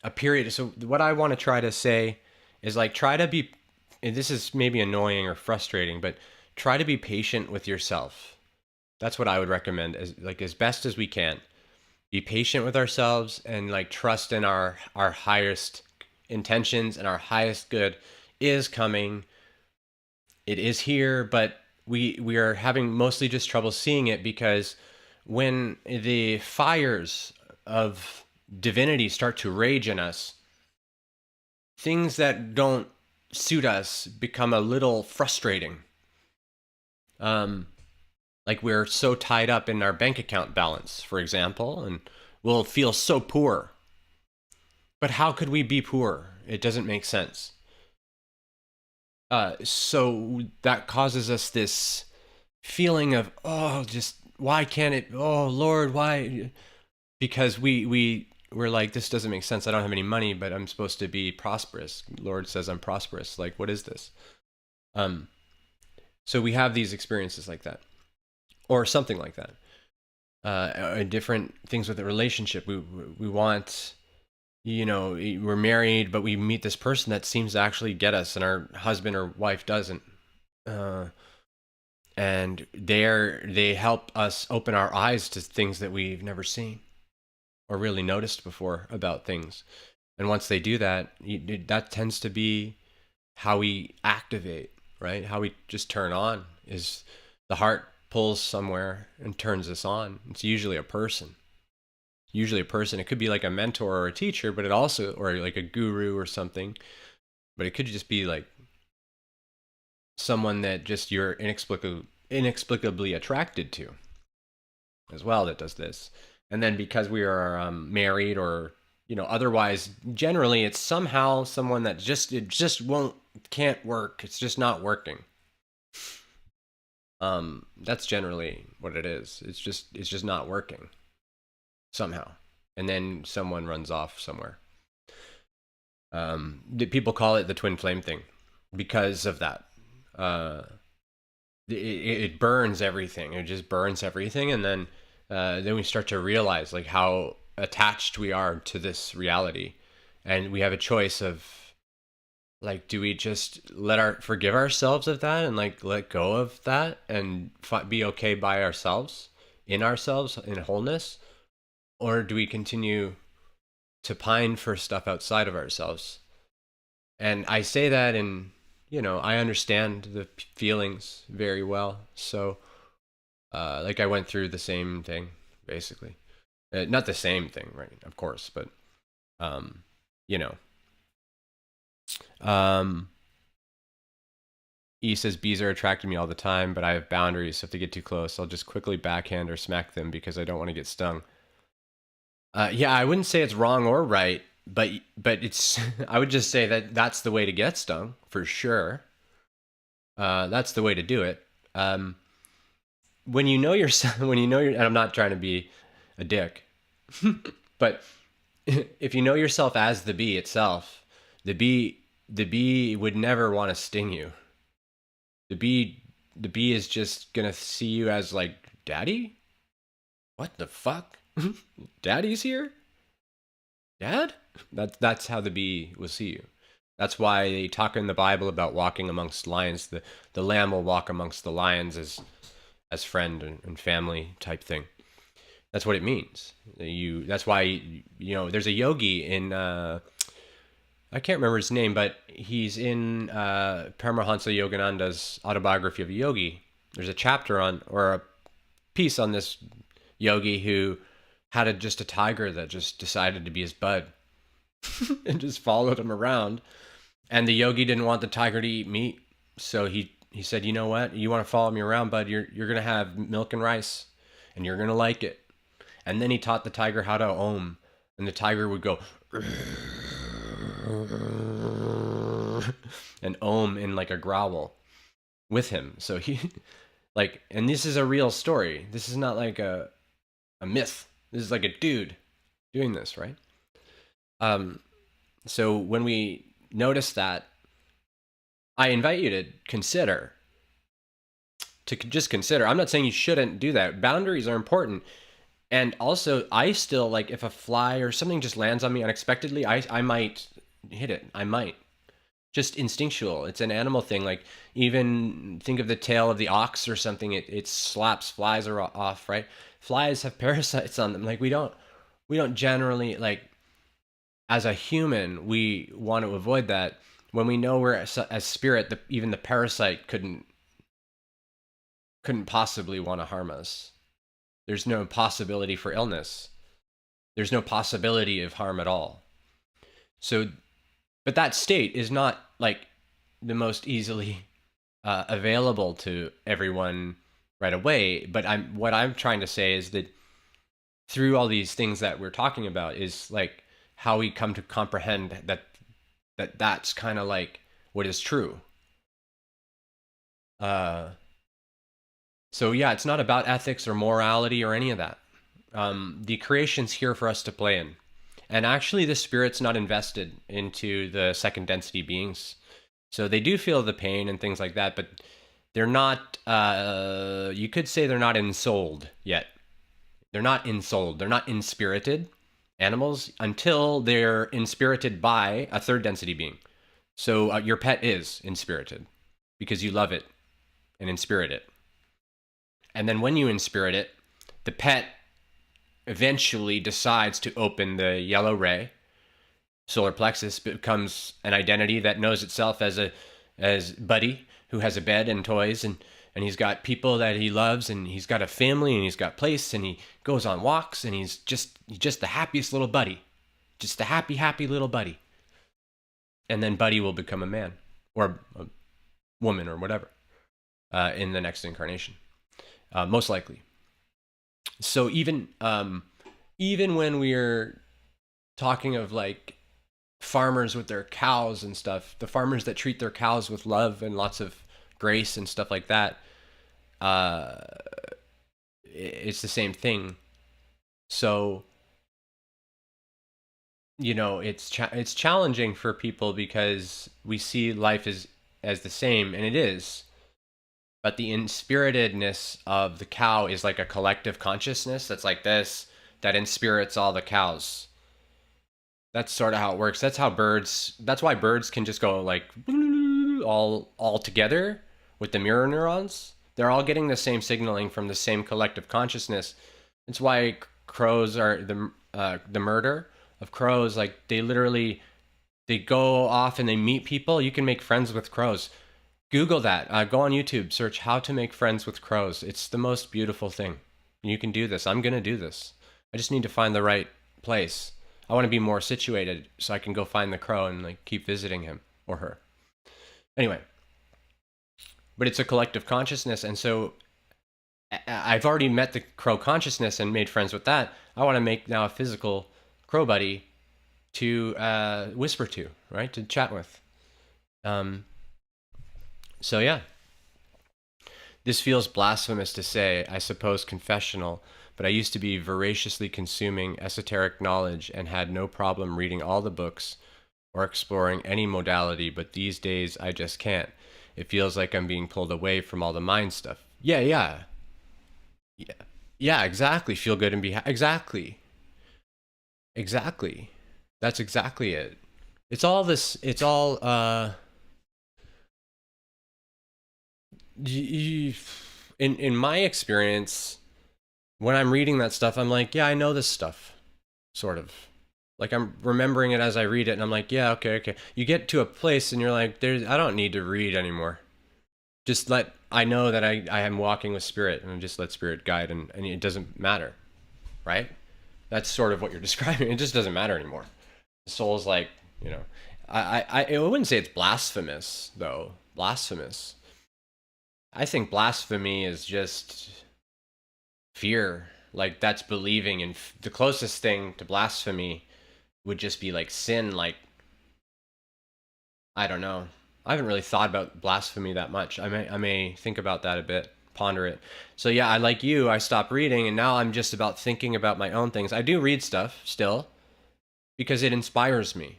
a period. So what I want to try to say is like, try to be, and this is maybe annoying or frustrating, but try to be patient with yourself. That's what I would recommend, as best as we can. Be patient with ourselves and like trust in our highest intentions, and our highest good is coming. It is here, but we are having mostly just trouble seeing it, because when the fires of divinity start to rage in us, things that don't suit us become a little frustrating. Like we're so tied up in our bank account balance, for example, and we'll feel so poor. But how could we be poor? It doesn't make sense. So that causes us this feeling of, oh, just why can't it? Oh Lord, why? Because we're like, this doesn't make sense. I don't have any money, but I'm supposed to be prosperous. Lord says I'm prosperous. Like, what is this? So we have these experiences like that, or something like that. Different things with the relationship. We want, we're married, but we meet this person that seems to actually get us, and our husband or wife doesn't. And they help us open our eyes to things that we've never seen or really noticed before about things. And once they do that, that tends to be how we activate, right? How we just turn on, is the heart pulls somewhere and turns us on. It's usually a person. It could be like a mentor or a teacher, but it also, or like a guru or something, but it could just be like someone that just you're inexplicably attracted to as well, that does this. And then because we are married, or otherwise, generally it's somehow someone that it just won't It can't work. It's just not working. That's generally what it is. It's just not working somehow. And then someone runs off somewhere. People call it the twin flame thing because of that. It burns everything. It just burns everything, and then we start to realize like how attached we are to this reality, and we have a choice of like, do we just forgive ourselves of that and like let go of that and be okay by ourselves, in wholeness, or do we continue to pine for stuff outside of ourselves? And I say that in, I understand the feelings very well. So, like I went through the same thing, basically. Not the same thing, right? Of course, but, you know. E says bees are attracting me all the time, but I have boundaries. So if they get too close, I'll just quickly backhand or smack them because I don't want to get stung. Yeah, I wouldn't say it's wrong or right, but it's. I would just say that that's the way to get stung for sure. That's the way to do it. When you know yourself, and I'm not trying to be a dick, but if you know yourself as the bee itself, the bee would never want to sting you. The bee is just gonna see you as like, daddy? What the fuck? Daddy's here? Dad? That's how the bee will see you. That's why they talk in the Bible about walking amongst lions. The lamb will walk amongst the lions as friend and family type thing. That's what it means. That's why there's a yogi in I can't remember his name, but he's in Paramahansa Yogananda's autobiography of a yogi. There's a chapter or a piece on this yogi who had just a tiger that just decided to be his bud and just followed him around. And the yogi didn't want the tiger to eat meat. So he said, you know what? You want to follow me around, bud? You're going to have milk and rice and you're going to like it. And then he taught the tiger how to om. And the tiger would go and om in like a growl with him. So he and this is a real story. This is not like a myth. This is like a dude doing this, right? So when we notice that, I invite you to consider. I'm not saying you shouldn't do that. Boundaries are important. And also, I still, like, if a fly or something just lands on me unexpectedly, I might hit it. I might. Just instinctual. It's an animal thing. Like, even think of the tail of the ox or something. It slaps flies off, right? Flies have parasites on them. Like, we don't generally, like, as a human, we want to avoid that. When we know we're as spirit, even the parasite couldn't possibly want to harm us. There's no possibility for illness. There's no possibility of harm at all. So, but that state is not like the most easily available to everyone right away. But what I'm trying to say is that through all these things that we're talking about is like how we come to comprehend that's kind of like what is true. So yeah, it's not about ethics or morality or any of that. The creation's here for us to play in. And actually the spirit's not invested into the second density beings. So they do feel the pain and things like that, but they're not, you could say they're not ensouled yet. They're not ensouled. They're not inspirited animals until they're inspirited by a third density being. So your pet is inspirited because you love it and inspirit it. And then when you inspirit it, the pet eventually decides to open the yellow ray. Solar plexus becomes an identity that knows itself as Buddy, who has a bed and toys, and he's got people that he loves, and he's got a family, and he's got place, and he goes on walks, and he's just the happiest little buddy. Just the happy little buddy. And then Buddy will become a man or a woman or whatever in the next incarnation. Most likely. So even when we're talking of like farmers with their cows and stuff, the farmers that treat their cows with love and lots of grace and stuff like that, uh, it's the same thing. So, it's challenging for people because we see life as the same, and it is. But the inspiritedness of the cow is like a collective consciousness that's like this, that inspirits all the cows. That's sort of how it works. That's why birds can just go like all together with the mirror neurons. They're all getting the same signaling from the same collective consciousness. It's why crows are the murder of crows. Like they go off and they meet people. You can make friends with crows. Google that. Go on YouTube, search how to make friends with crows. It's the most beautiful thing. You can do this. I'm going to do this. I just need to find the right place. I want to be more situated so I can go find the crow and like keep visiting him or her. Anyway, but it's a collective consciousness. And so I've already met the crow consciousness and made friends with that. I want to make now a physical crow buddy to whisper to, right? To chat with. So yeah, this feels blasphemous to say, I suppose confessional, but I used to be voraciously consuming esoteric knowledge and had no problem reading all the books or exploring any modality, but these days I just can't. It feels like I'm being pulled away from all the mind stuff. Yeah, exactly. Feel good and be exactly. That's exactly it. It's all in my experience, when I'm reading that stuff, I'm like, yeah, I know this stuff, sort of. Like I'm remembering it as I read it, and I'm like, yeah, okay. You get to a place, and you're like, I don't need to read anymore. I know that I am walking with spirit, and just let spirit guide, and it doesn't matter, right? That's sort of what you're describing. It just doesn't matter anymore. The soul's like, I wouldn't say it's blasphemous, though. Blasphemous. I think blasphemy is just fear. Like that's believing in the closest thing to blasphemy would just be like sin. Like, I don't know. I haven't really thought about blasphemy that much. I may think about that a bit, ponder it. So yeah, I like you, I stopped reading, and now I'm just about thinking about my own things. I do read stuff still because it inspires me.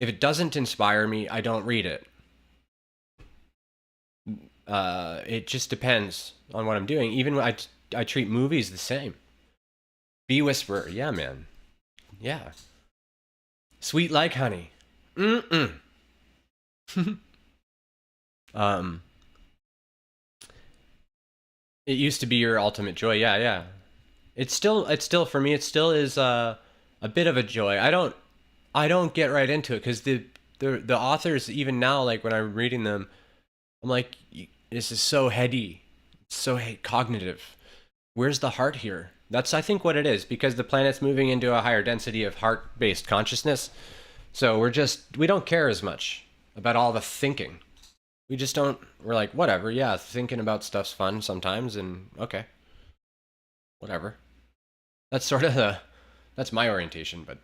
If it doesn't inspire me, I don't read it. It just depends on what I'm doing. Even when I treat movies the same. Bee Whisperer, yeah, man. Yeah. Sweet like honey. It used to be your ultimate joy. Yeah. It's still for me. It still is a bit of a joy. I don't get right into it because the authors even now, like when I'm reading them, I'm like, this is so heady, so cognitive. Where's the heart here? That's, I think, what it is, because the planet's moving into a higher density of heart-based consciousness. So we don't care as much about all the thinking. We just don't, we're like, whatever, yeah, thinking about stuff's fun sometimes, and okay, whatever. That's sort of that's my orientation, but,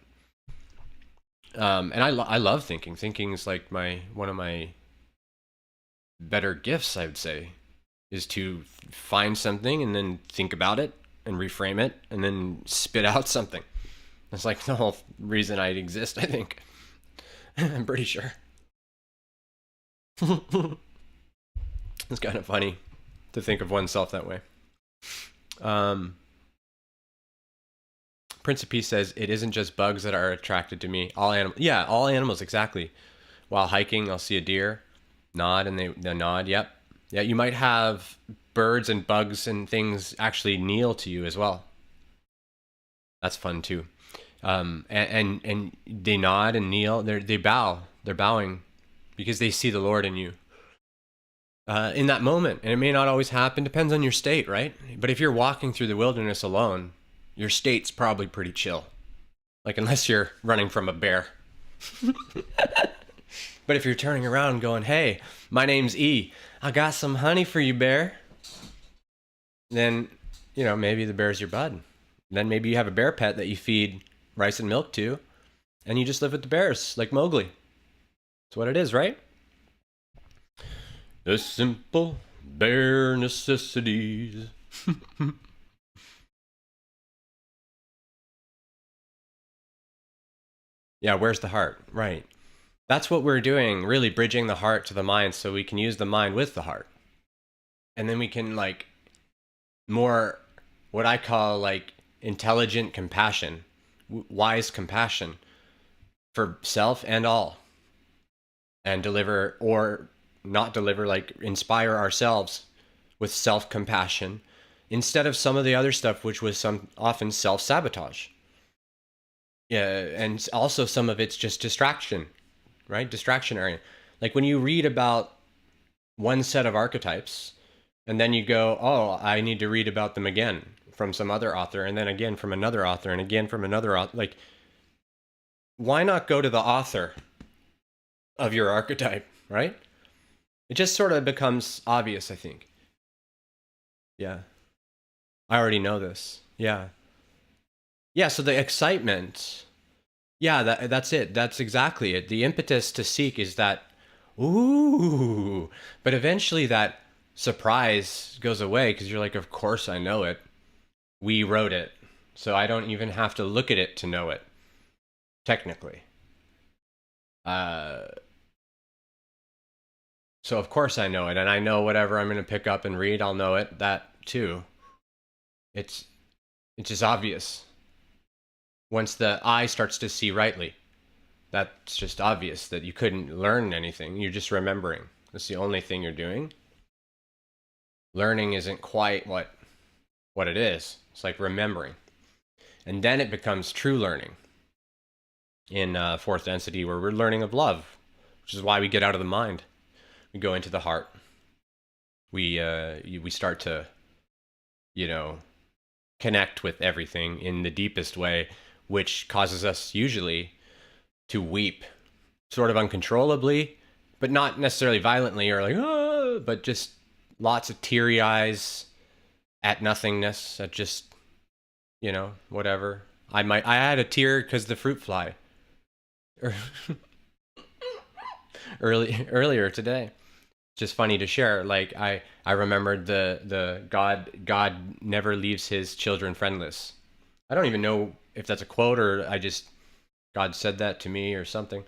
and I love thinking. Thinking is like one of my better gifts, I would say, is to find something and then think about it and reframe it and then spit out something. That's like the whole reason I exist, I think. I'm pretty sure. It's kind of funny to think of oneself that way. Prince of Peace says, it isn't just bugs that are attracted to me. All animals, exactly. While hiking, I'll see a deer, nod, and they nod, yep. Yeah, you might have birds and bugs and things actually kneel to you as well. That's fun too. And they nod and kneel. They bow. They're bowing because they see the Lord in you. In that moment, and it may not always happen. Depends on your state, right? But if you're walking through the wilderness alone, your state's probably pretty chill. Like unless you're running from a bear. But if you're turning around going, hey, my name's E, I got some honey for you, bear. Then, maybe the bear's your bud. Then maybe you have a bear pet that you feed rice and milk to. And you just live with the bears, like Mowgli. That's what it is, right? The simple bare necessities. Yeah, where's the heart? Right. That's what we're doing, really bridging the heart to the mind so we can use the mind with the heart. And then we can, like, more what I call, like, intelligent compassion, wise compassion for self and all. And deliver, or not deliver, like, inspire ourselves with self compassion instead of some of the other stuff, which was some often self sabotage. Yeah, and also some of it's just distraction, right? Distractionary. Like when you read about one set of archetypes and then you go, oh, I need to read about them again from some other author, and then again from another author, and again from another author. Like, why not go to the author of your archetype, right? It just sort of becomes obvious, I think. Yeah. I already know this. Yeah. Yeah, so the excitement. Yeah, that's it. That's exactly it. The impetus to seek is that, ooh, but eventually that surprise goes away because you're like, of course I know it. We wrote it. So I don't even have to look at it to know it, technically. Uh, so of course I know it, and I know whatever I'm going to pick up and read, I'll know it. That too. It's it's just obvious once the eye starts to see rightly. That's just obvious that you couldn't learn anything. You're just remembering. That's the only thing you're doing. Learning isn't quite what it is. It's like remembering. And then it becomes true learning in fourth density, where we're learning of love, which is why we get out of the mind. We go into the heart. We start to, you know, connect with everything in the deepest way, which causes us usually to weep sort of uncontrollably, but not necessarily violently or like, oh, but just lots of teary eyes at nothingness, at just, whatever. I had a tear because the fruit fly earlier today. Just funny to share. Like I remembered the God never leaves his children friendless. I don't even know if that's a quote or God said that to me or something.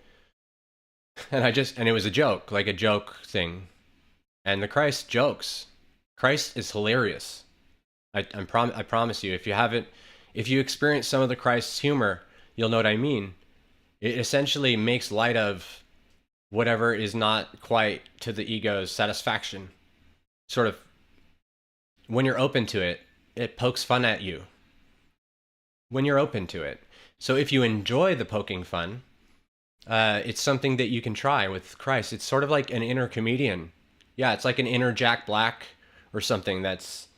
And it was a joke, like a joke thing. And the Christ jokes. Christ is hilarious. I promise you, if you experience some of the Christ's humor, you'll know what I mean. It essentially makes light of whatever is not quite to the ego's satisfaction. Sort of, when you're open to it, it pokes fun at you. When you're open to it. So if you enjoy the poking fun, it's something that you can try with Christ. It's sort of like an inner comedian. Yeah, it's like an inner Jack Black or something that's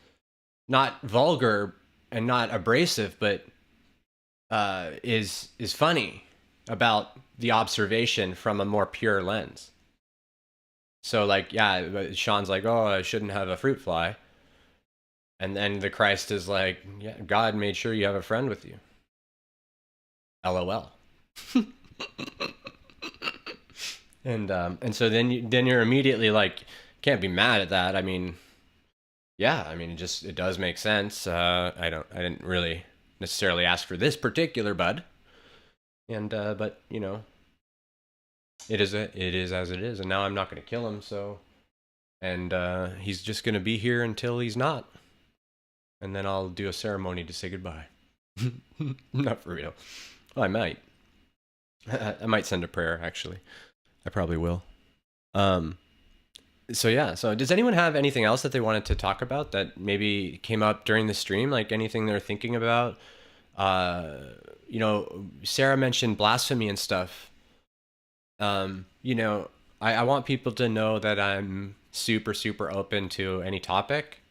not vulgar and not abrasive, but is funny about the observation from a more pure lens. So like, yeah, Sean's like, oh, I shouldn't have a fruit fly. And then the Christ is like, yeah, God made sure you have a friend with you. LOL. And so then you're immediately like, can't be mad at that. I mean, yeah, I mean, it does make sense. I didn't really necessarily ask for this particular bud, and but it is as it is, and now I'm not going to kill him. So, and he's just going to be here until he's not, and then I'll do a ceremony to say goodbye. Not for real. Well, I might. I might send a prayer. Actually, I probably will. So yeah, so does anyone have anything else that they wanted to talk about that maybe came up during the stream, like anything they're thinking about? Sarah mentioned blasphemy and stuff. I want people to know that I'm super, super open to any topic.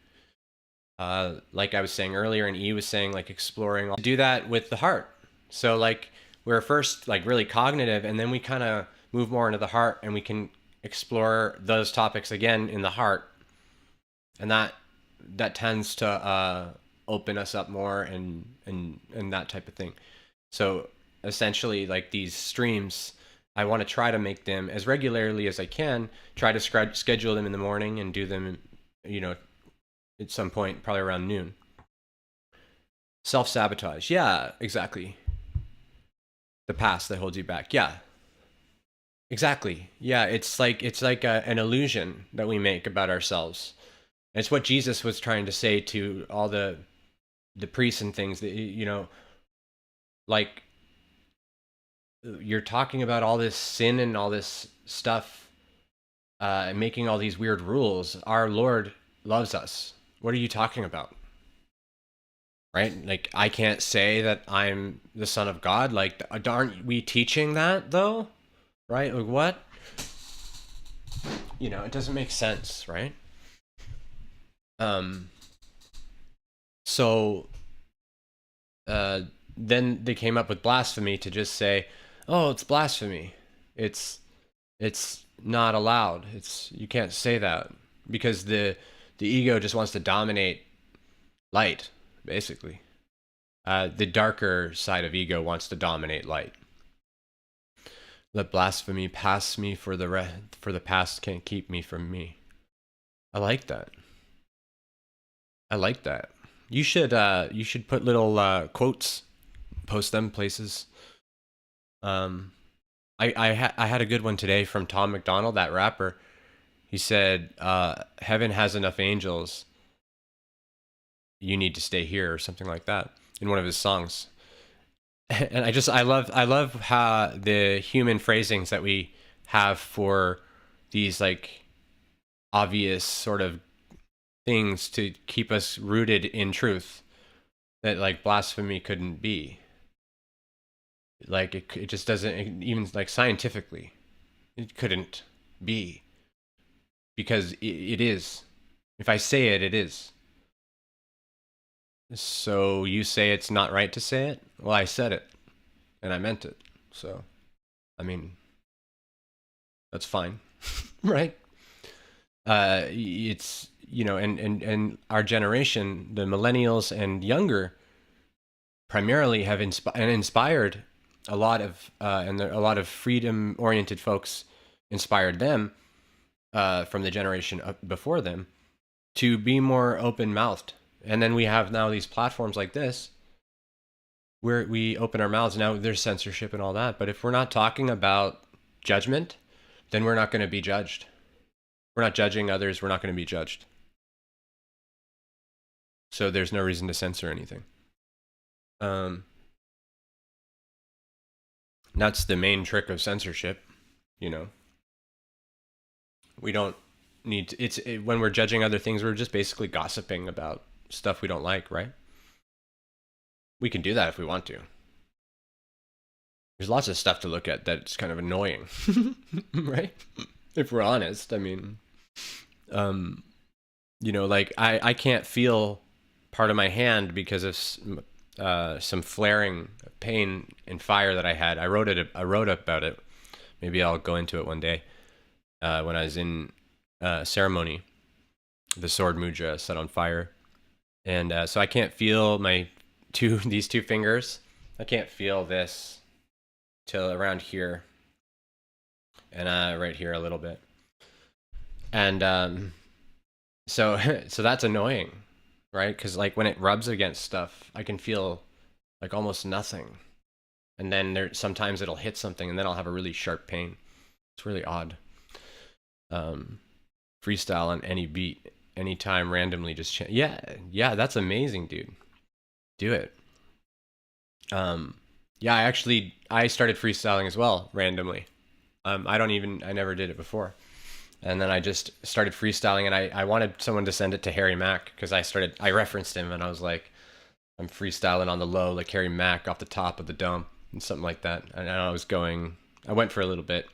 Like I was saying earlier, and E was saying, like, exploring, do that with the heart. So like we're first like really cognitive, and then we kind of move more into the heart, and we can explore those topics again in the heart, and that tends to open us up more and that type of thing. So essentially like these streams, I want to try to make them as regularly as I can, try to schedule them in the morning and do them, at some point, probably around noon. Self-sabotage. Yeah, exactly. The past that holds you back. Yeah, exactly. Yeah, it's like an illusion that we make about ourselves. It's what Jesus was trying to say to all the priests and things that, like, you're talking about all this sin and all this stuff, and making all these weird rules. Our Lord loves us. What are you talking about? Right? Like, I can't say that I'm the son of God. Like, aren't we teaching that though? Right? Like, what? It doesn't make sense, right? So then they came up with blasphemy to just say, oh, it's blasphemy. It's not allowed. You can't say that because the ego just wants to dominate light, basically. The darker side of ego wants to dominate light. Let blasphemy pass me, for the past can't keep me from me. I like that. You should put little quotes, post them places. I had a good one today from Tom McDonald, that rapper. He said, "Heaven has enough angels. You need to stay here," or something like that, in one of his songs. And I love how the human phrasings that we have for these like obvious sort of things to keep us rooted in truth, that like blasphemy couldn't be. Like it just doesn't, even like scientifically, it couldn't be, because it is. If I say it, it is. So you say it's not right to say it? Well, I said it, and I meant it. So, I mean, that's fine, right? It's, and our generation, the millennials and younger, primarily have inspired a lot of, and a lot of freedom-oriented folks inspired them, from the generation before them, to be more open-mouthed. And then we have now these platforms like this where we open our mouths. Now there's censorship and all that, but if we're not talking about judgment, then we're not going to be judged. We're not judging others, we're not going to be judged. So there's no reason to censor anything. That's the main trick of censorship, We don't need to, when we're judging other things, we're just basically gossiping about stuff we don't like, right? We can do that if we want to. There's lots of stuff to look at that's kind of annoying, right? If we're honest. I mean, like I can't feel part of my hand because of some flaring pain and fire that I had. I wrote about it. Maybe I'll go into it one day. When I was in ceremony, the sword mudra set on fire. And so I can't feel these two fingers. I can't feel this till around here, and right here a little bit. And so that's annoying, right? Because like when it rubs against stuff, I can feel like almost nothing, and then sometimes it'll hit something, and then I'll have a really sharp pain. It's really odd. Freestyle on any beat, anytime, randomly, just yeah, that's amazing, dude. Do it. Yeah, I started freestyling as well, randomly. I never did it before. And then I just started freestyling, and I wanted someone to send it to Harry Mack, because I referenced him, and I was like, I'm freestyling on the low like Harry Mack off the top of the dome, and something like that. And I went for a little bit.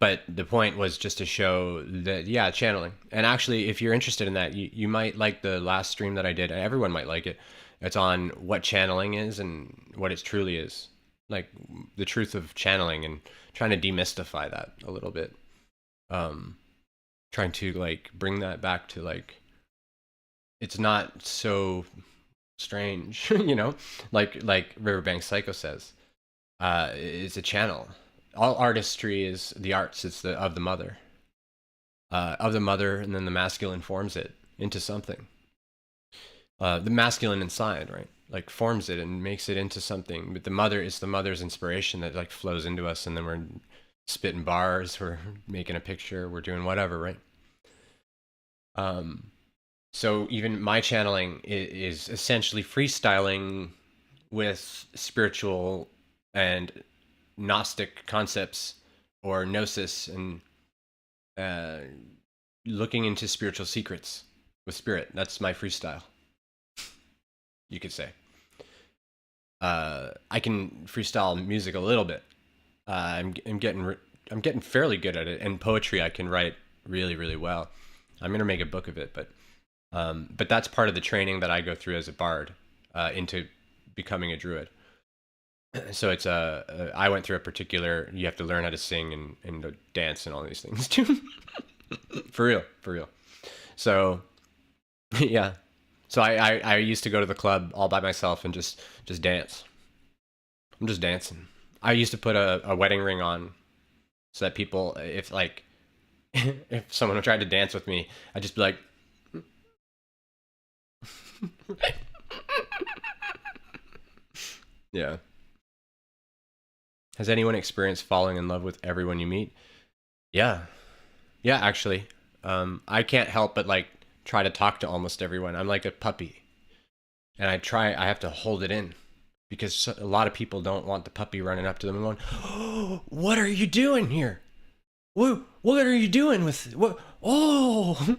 But the point was just to show that, yeah, channeling. And actually, if you're interested in that, you might like the last stream that I did. Everyone might like it. It's on what channeling is and what it truly is. Like the truth of channeling, and trying to demystify that a little bit. Trying to like bring that back to like, it's not so strange, like Riverbank Psycho says. is a channel. All artistry is the arts. It's the of the mother, and then the masculine forms it into something. The masculine inside, right? Like forms it and makes it into something. But the mother is the mother's inspiration that like flows into us, and then we're spitting bars, we're making a picture, we're doing whatever, right? So even my channeling is essentially freestyling with spiritual and Gnostic concepts or gnosis, and looking into spiritual secrets with spirit. That's my freestyle, you could say. I can freestyle music a little bit. I'm getting fairly good at it, and poetry I can write really, really well. I'm gonna make a book of it, but that's part of the training that I go through as a bard into becoming a druid. So it's I went through a particular, you have to learn how to sing and dance and all these things too. For real, for real. So yeah, so I used to go to the club all by myself and just dance. I'm just dancing. I used to put a wedding ring on so that people, if like if someone tried to dance with me, I'd just be like yeah. Has anyone experienced falling in love with everyone you meet? Yeah. Yeah, actually. I can't help but like try to talk to almost everyone. I'm like a puppy. And I have to hold it in because a lot of people don't want the puppy running up to them and going, "Oh, what are you doing here? What are you doing with what? Oh,"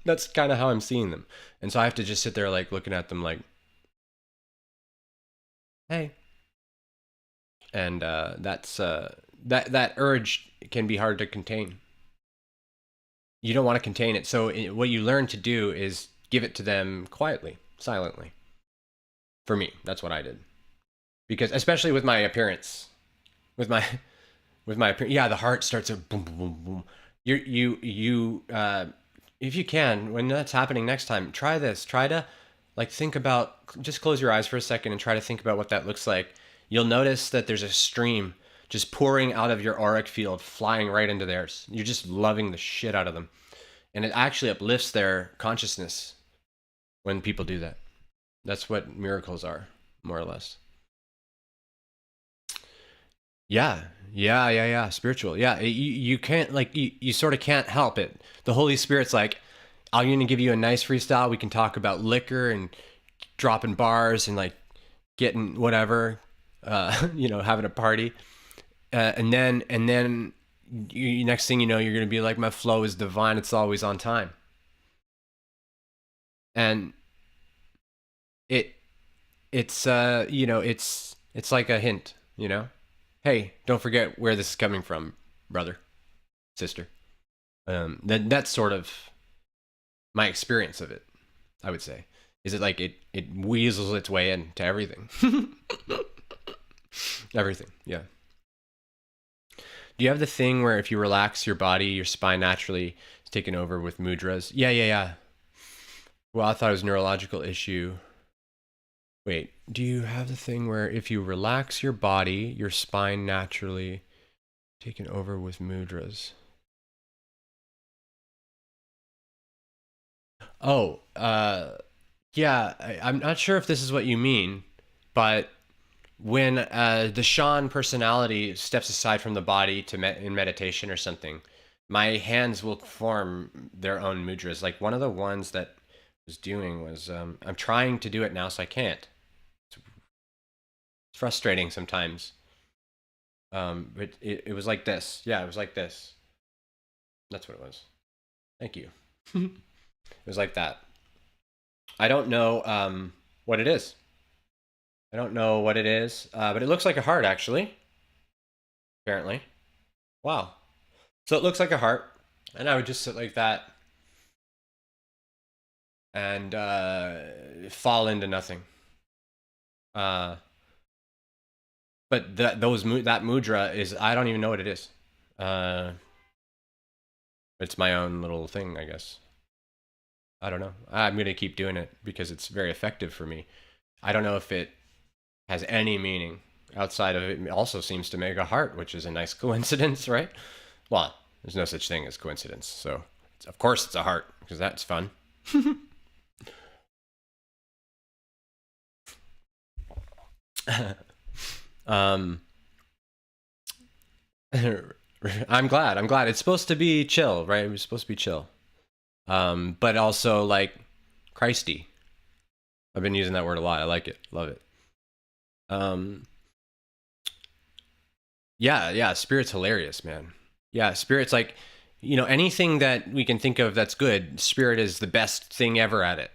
that's kind of how I'm seeing them. And so I have to just sit there like looking at them like, "Hey." And that urge can be hard to contain. You don't want to contain it. So what you learn to do is give it to them quietly, silently. For me, that's what I did. Because especially with my appearance, with my appearance, yeah, the heart starts to boom, boom, boom, boom. You if you can, when that's happening next time, try this. Try to like think about, just close your eyes for a second and try to think about what that looks like. You'll notice that there's a stream just pouring out of your auric field, flying right into theirs. You're just loving the shit out of them. And it actually uplifts their consciousness when people do that. That's what miracles are, more or less. Yeah, yeah. Spiritual. Yeah, you can't like you sort of can't help it. The Holy Spirit's like, I'm gonna give you a nice freestyle. We can talk about liquor and dropping bars and like getting whatever, having a party, and then you, next thing you know, you're gonna be like, my flow is divine. It's always on time, and it it's like a hint, hey, don't forget where this is coming from, brother, sister. That's sort of my experience of it, I would say. Is it like it weasels its way into everything. Everything, yeah. Do you have the thing where if you relax your body, your spine naturally is taken over with mudras? Yeah. Well, I thought it was a neurological issue. Wait, do you have the thing where if you relax your body, your spine naturally taken over with mudras? Oh, yeah, I'm not sure if this is what you mean, but when the Shan personality steps aside from the body to in meditation or something, my hands will form their own mudras. Like one of the ones that I was doing was, I'm trying to do it now, so I can't. It's frustrating sometimes. But it was like this. Yeah, it was like this. That's what it was. Thank you. It was like that. I don't know what it is. I don't know what it is, but it looks like a heart, actually. Apparently. Wow. So it looks like a heart, and I would just sit like that and fall into nothing. But that mudra is, I don't even know what it is. It's my own little thing, I guess. I don't know. I'm gonna keep doing it because it's very effective for me. I don't know if it has any meaning. outside of it also seems to make a heart, which is a nice coincidence, right? Well, there's no such thing as coincidence. So, of course, it's a heart because that's fun. um, I'm glad. I'm glad. It's supposed to be chill, right? It was supposed to be chill. But also like Christy. I've been using that word a lot. I like it. Love it. Um, yeah. Spirit's hilarious, man. Yeah, Spirit's like, anything that we can think of that's good, Spirit is the best thing ever at it.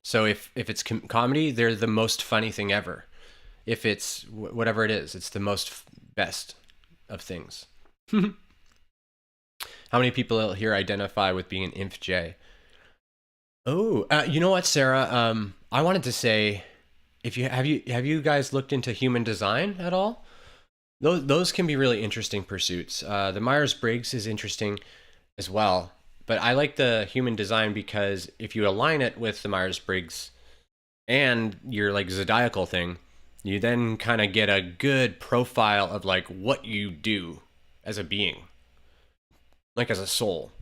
So if it's comedy, they're the most funny thing ever. If it's whatever it is, it's the most best of things. How many people here identify with being an INFJ? Oh, you know what, Sarah? I wanted to say, if you have you guys looked into human design at all? Those can be really interesting pursuits. The Myers-Briggs is interesting as well, but I like the human design because if you align it with the Myers-Briggs and your like zodiacal thing, you then kind of get a good profile of like what you do as a being, like as a soul,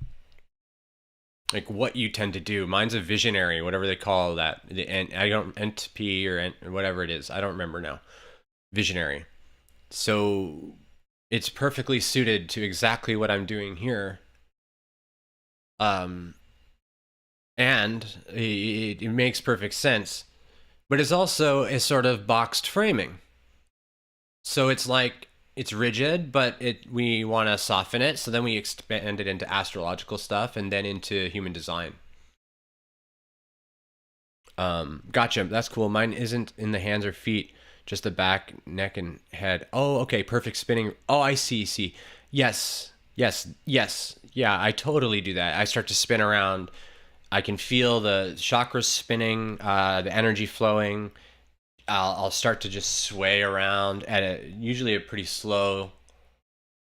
like what you tend to do. Mine's a visionary, whatever they call that. And I don't NTP or whatever it is. I don't remember now. Visionary. So it's perfectly suited to exactly what I'm doing here. And it makes perfect sense, but it's also a sort of boxed framing. So it's like it's rigid, but we want to soften it. So then we expand it into astrological stuff and then into human design. Gotcha. That's cool. Mine isn't in the hands or feet, just the back, neck, and head. Oh, okay. Perfect spinning. Oh, I see. Yes. Yeah, I totally do that. I start to spin around. I can feel the chakras spinning, the energy flowing. I'll start to just sway around at usually a pretty slow,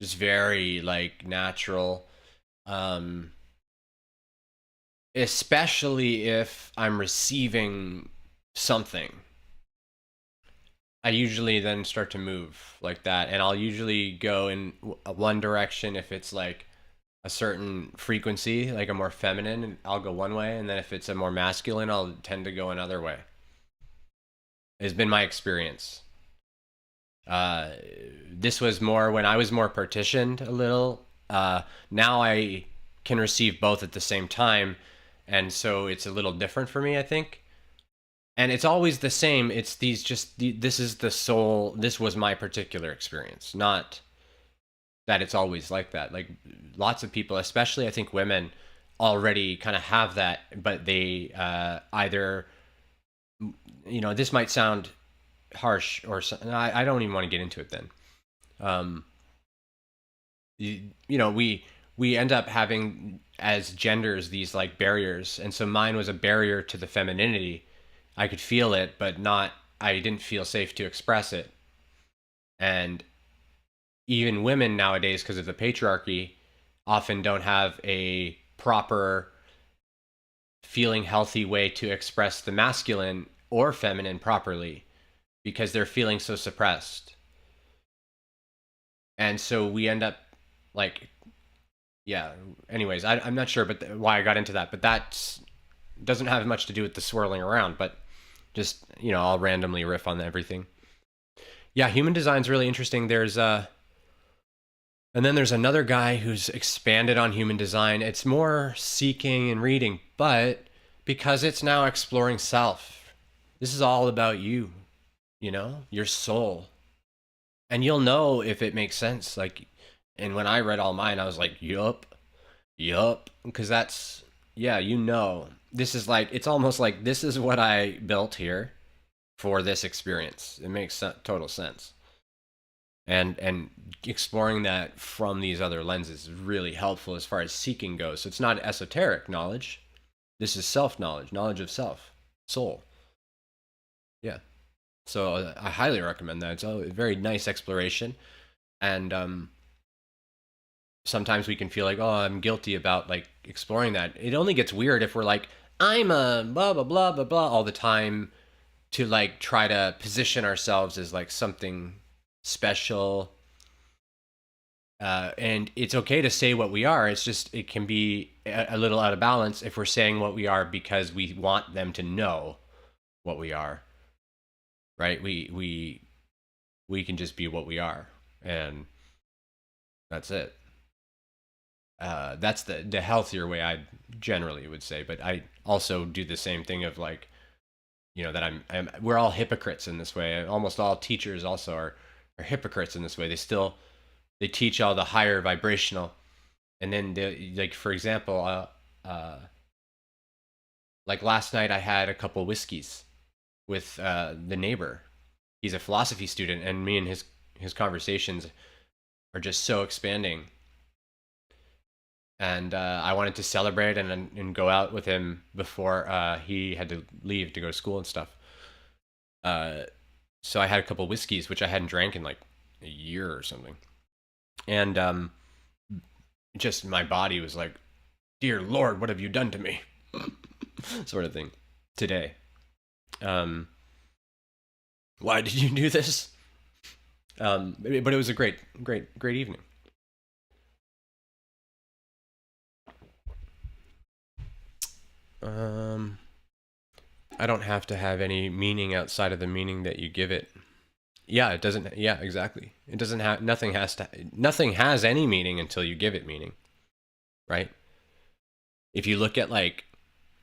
just very like natural. Um, Especially if I'm receiving something. I usually then start to move like that, and I'll usually go in one direction if it's like a certain frequency, like a more feminine, I'll go one way, and then if it's a more masculine, I'll tend to go another way. It's been my experience. Uh, this was more when I was more partitioned a little. Now I can receive both at the same time, and so it's a little different for me, I think. And it's always the same. It's this is the soul. This was my particular experience, not that it's always like that. Like lots of people, especially I think women, already kind of have that, but they either, this might sound harsh or I don't even want to get into it then. Um, we end up having as genders these like barriers, and so mine was a barrier to the femininity. I could feel it, but not. I didn't feel safe to express it, and even women nowadays, because of the patriarchy, often don't have a proper feeling healthy way to express the masculine or feminine properly because they're feeling so suppressed. And so we end up like, yeah, anyways, I'm not sure why I got into that, but that doesn't have much to do with the swirling around, but just, I'll randomly riff on everything. Yeah, human design's really interesting. And then there's another guy who's expanded on human design. It's more seeking and reading, but because it's now exploring self, this is all about you, your soul. And you'll know if it makes sense. Like, and when I read all mine, I was like, yup. Because that's, yeah, this is like, it's almost like this is what I built here for this experience. It makes total sense. And exploring that from these other lenses is really helpful as far as seeking goes. So it's not esoteric knowledge. This is self-knowledge, knowledge of self, soul. Yeah. So I highly recommend that. It's a very nice exploration. And sometimes we can feel like, oh, I'm guilty about like exploring that. It only gets weird if we're like, I'm a blah, blah, blah, blah, blah all the time to like try to position ourselves as like something special, and it's okay to say what we are. It's just it can be a little out of balance if we're saying what we are because we want them to know what we are, right? We can just be what we are, and that's it. That's the healthier way, I generally would say. But I also do the same thing of like, that we're all hypocrites in this way. Almost all teachers also are hypocrites in this way. They teach all the higher vibrational, and then like, for example, like last night I had a couple whiskeys with the neighbor. He's a philosophy student, and me and his conversations are just so expanding. And I wanted to celebrate and go out with him before he had to leave to go to school and stuff. So I had a couple whiskeys, which I hadn't drank in like a year or something. And just my body was like, "Dear Lord, what have you done to me?" sort of thing today. Why did you do this? But it was a great evening. I don't have to have any meaning outside of the meaning that you give it. Yeah, it doesn't. Yeah, exactly. It doesn't have. Nothing has any meaning until you give it meaning, right? If you look at like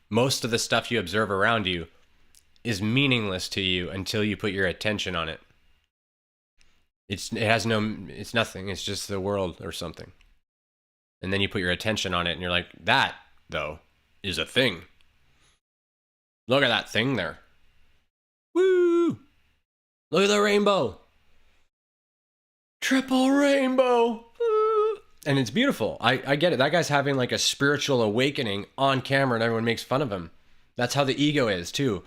most of the stuff you observe around you is meaningless to you until you put your attention on it. It's nothing. It's just the world or something. And then you put your attention on it and you're like, that though is a thing. Look at that thing there. Woo! Look at the rainbow. Triple rainbow. Woo! And it's beautiful. I get it. That guy's having like a spiritual awakening on camera and everyone makes fun of him. That's how the ego is too.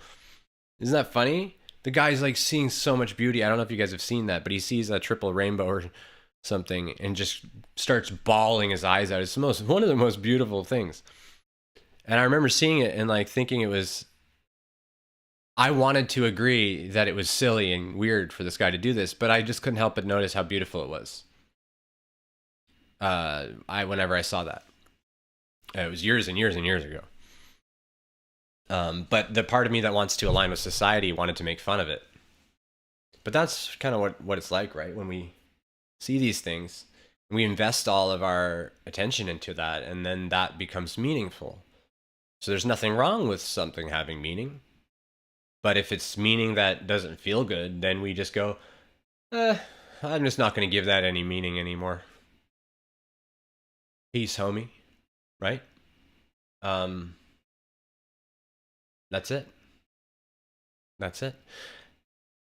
Isn't that funny? The guy's like seeing so much beauty. I don't know if you guys have seen that, but he sees a triple rainbow or something and just starts bawling his eyes out. It's one of the most beautiful things. And I remember seeing it and like thinking I wanted to agree that it was silly and weird for this guy to do this, but I just couldn't help but notice how beautiful it was. Whenever I saw that, it was years and years and years ago. But the part of me that wants to align with society wanted to make fun of it. But that's kind of what it's like, right? When we see these things, we invest all of our attention into that, and then that becomes meaningful. So there's nothing wrong with something having meaning. But if it's meaning that doesn't feel good, then we just go, I'm just not going to give that any meaning anymore. Peace, homie. Right? That's it. That's it.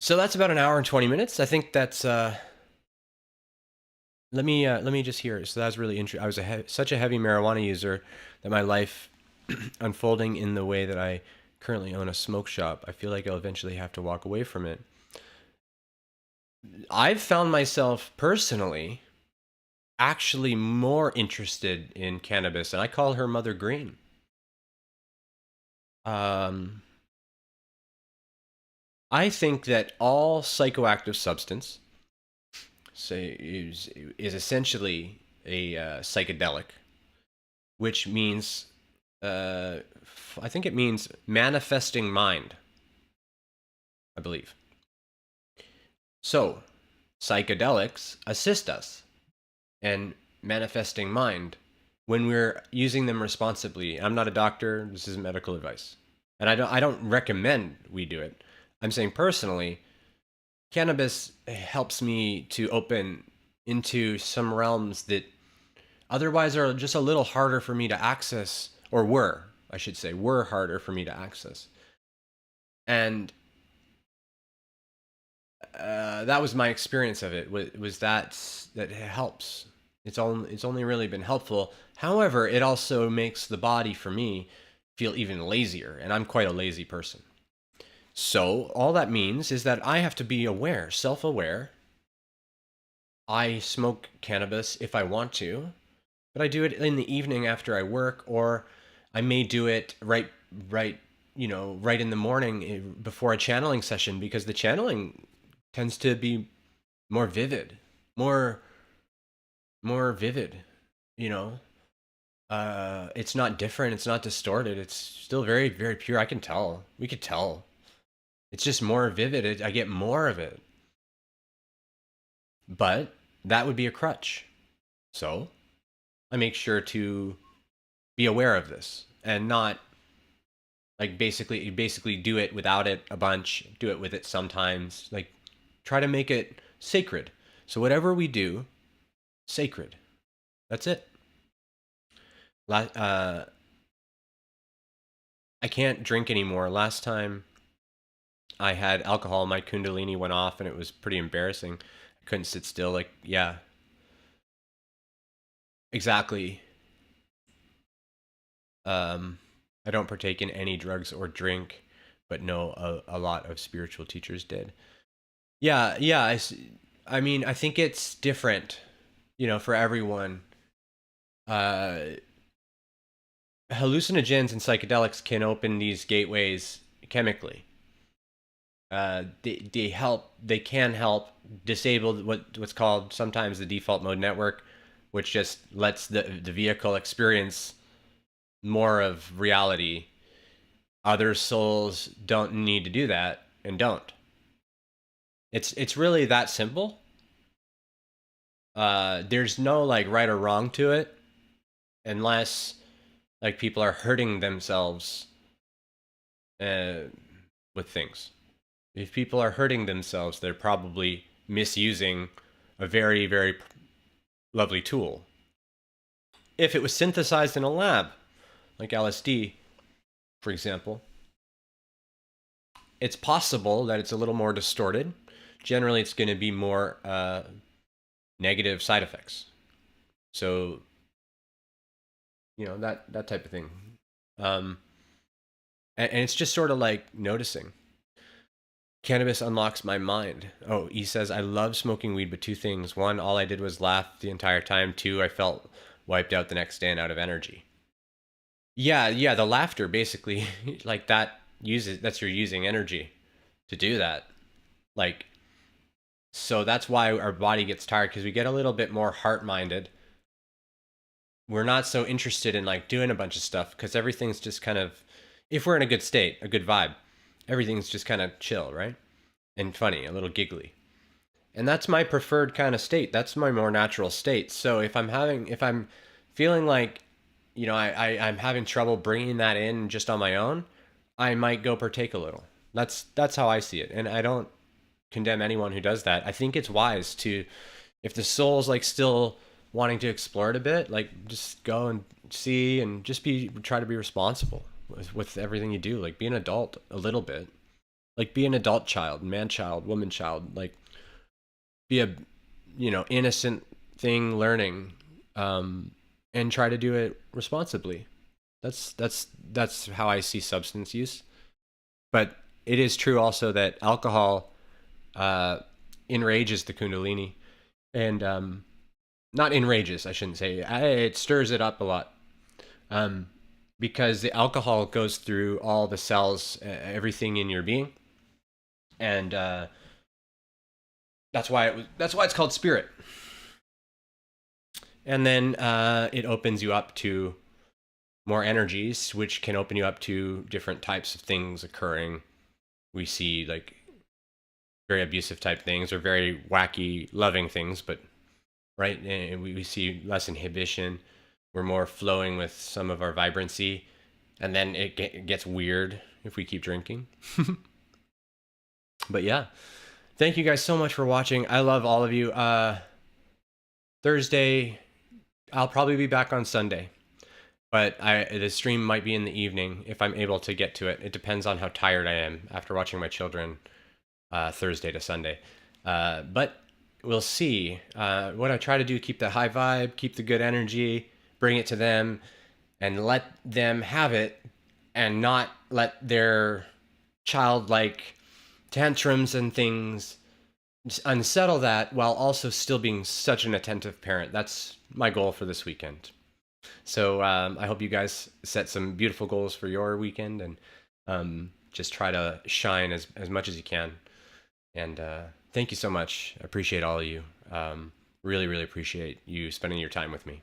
So that's about an hour and 20 minutes. I think that's let me just hear it. So that was really interesting. I was such a heavy marijuana user that my life unfolding in the way that I currently own a smoke shop, I feel like I'll eventually have to walk away from it. I've found myself personally actually more interested in cannabis, and I call her Mother Green. I think that all psychoactive substance is essentially a psychedelic, which means I think it means manifesting mind, I believe. So psychedelics assist us in manifesting mind when we're using them responsibly. I'm not a doctor. This isn't medical advice. And I don't recommend we do it. I'm saying personally, cannabis helps me to open into some realms that otherwise are just a little harder for me to access, or were harder for me to access. And that was my experience of it, was that it helps. It's only really been helpful. However, it also makes the body, for me, feel even lazier, and I'm quite a lazy person. So all that means is that I have to be aware, self-aware. I smoke cannabis if I want to, but I do it in the evening after I work, or I may do it right in the morning before a channeling session, because the channeling tends to be more vivid, more more vivid, you know. It's not different, it's not distorted, it's still very, very pure. I can tell. We could tell. It's just more vivid. I get more of it. But that would be a crutch. So I make sure to be aware of this and not like basically do it without it a bunch, do it with it sometimes. Like try to make it sacred. So whatever we do, sacred. That's it. I can't drink anymore. Last time I had alcohol, my kundalini went off and it was pretty embarrassing. I couldn't sit still. Like, yeah, exactly. I don't partake in any drugs or drink, but no, a lot of spiritual teachers did. Yeah, yeah. I mean, I think it's different, you know, for everyone. Uh, Hallucinogens and psychedelics can open these gateways chemically. They help. They can help disable what's called sometimes the default mode network, which just lets the vehicle experience more of reality. Other souls don't need to do that and don't. It's really that simple. There's no like right or wrong to it, unless like people are hurting themselves uh, with things. If people are hurting themselves, they're probably misusing a very, very lovely tool. If it was synthesized in a lab, like LSD, for example, it's possible that it's a little more distorted. Generally, it's going to be more negative side effects. So, you know, that type of thing. Um, and it's just sort of like noticing. Cannabis unlocks my mind. Oh, he says, I love smoking weed, but two things. One, all I did was laugh the entire time. Two, I felt wiped out the next day and out of energy. Yeah, yeah, the laughter basically, like that's you're using energy to do that. Like, so that's why our body gets tired because we get a little bit more heart minded. We're not so interested in like doing a bunch of stuff because everything's just kind of, if we're in a good state, a good vibe, everything's just kind of chill, right? And funny, a little giggly. And that's my preferred kind of state. That's my more natural state. So if I'm feeling like, you know, I'm having trouble bringing that in just on my own, I might go partake a little. That's how I see it. And I don't condemn anyone who does that. I think it's wise to, if the soul's like still wanting to explore it a bit, like just go and see and just try to be responsible with everything you do. Like be an adult a little bit. Like be an adult child, man child, woman child. Like be a, you know, innocent thing learning, and try to do it responsibly. That's how I see substance use. But it is true also that alcohol uh, enrages the kundalini, and not enrages, I shouldn't say. It stirs it up a lot, um, because the alcohol goes through all the cells, everything in your being, and that's why it's called spirit. And then it opens you up to more energies, which can open you up to different types of things occurring. We see like very abusive type things or very wacky, loving things, but right, and we see less inhibition. We're more flowing with some of our vibrancy, and then it gets weird if we keep drinking. But yeah, thank you guys so much for watching. I love all of you. Thursday, I'll probably be back on Sunday, but the stream might be in the evening if I'm able to get to it. It depends on how tired I am after watching my children Thursday to Sunday. But we'll see. What I try to do, keep the high vibe, keep the good energy, bring it to them, and let them have it, and not let their childlike tantrums and things unsettle that, while also still being such an attentive parent. That's my goal for this weekend. So I hope you guys set some beautiful goals for your weekend, and just try to shine as much as you can. And Thank you so much. I appreciate all of you. Really, really appreciate you spending your time with me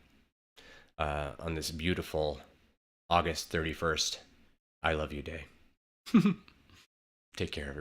on this beautiful August 31st I love you day. Take care, everyone.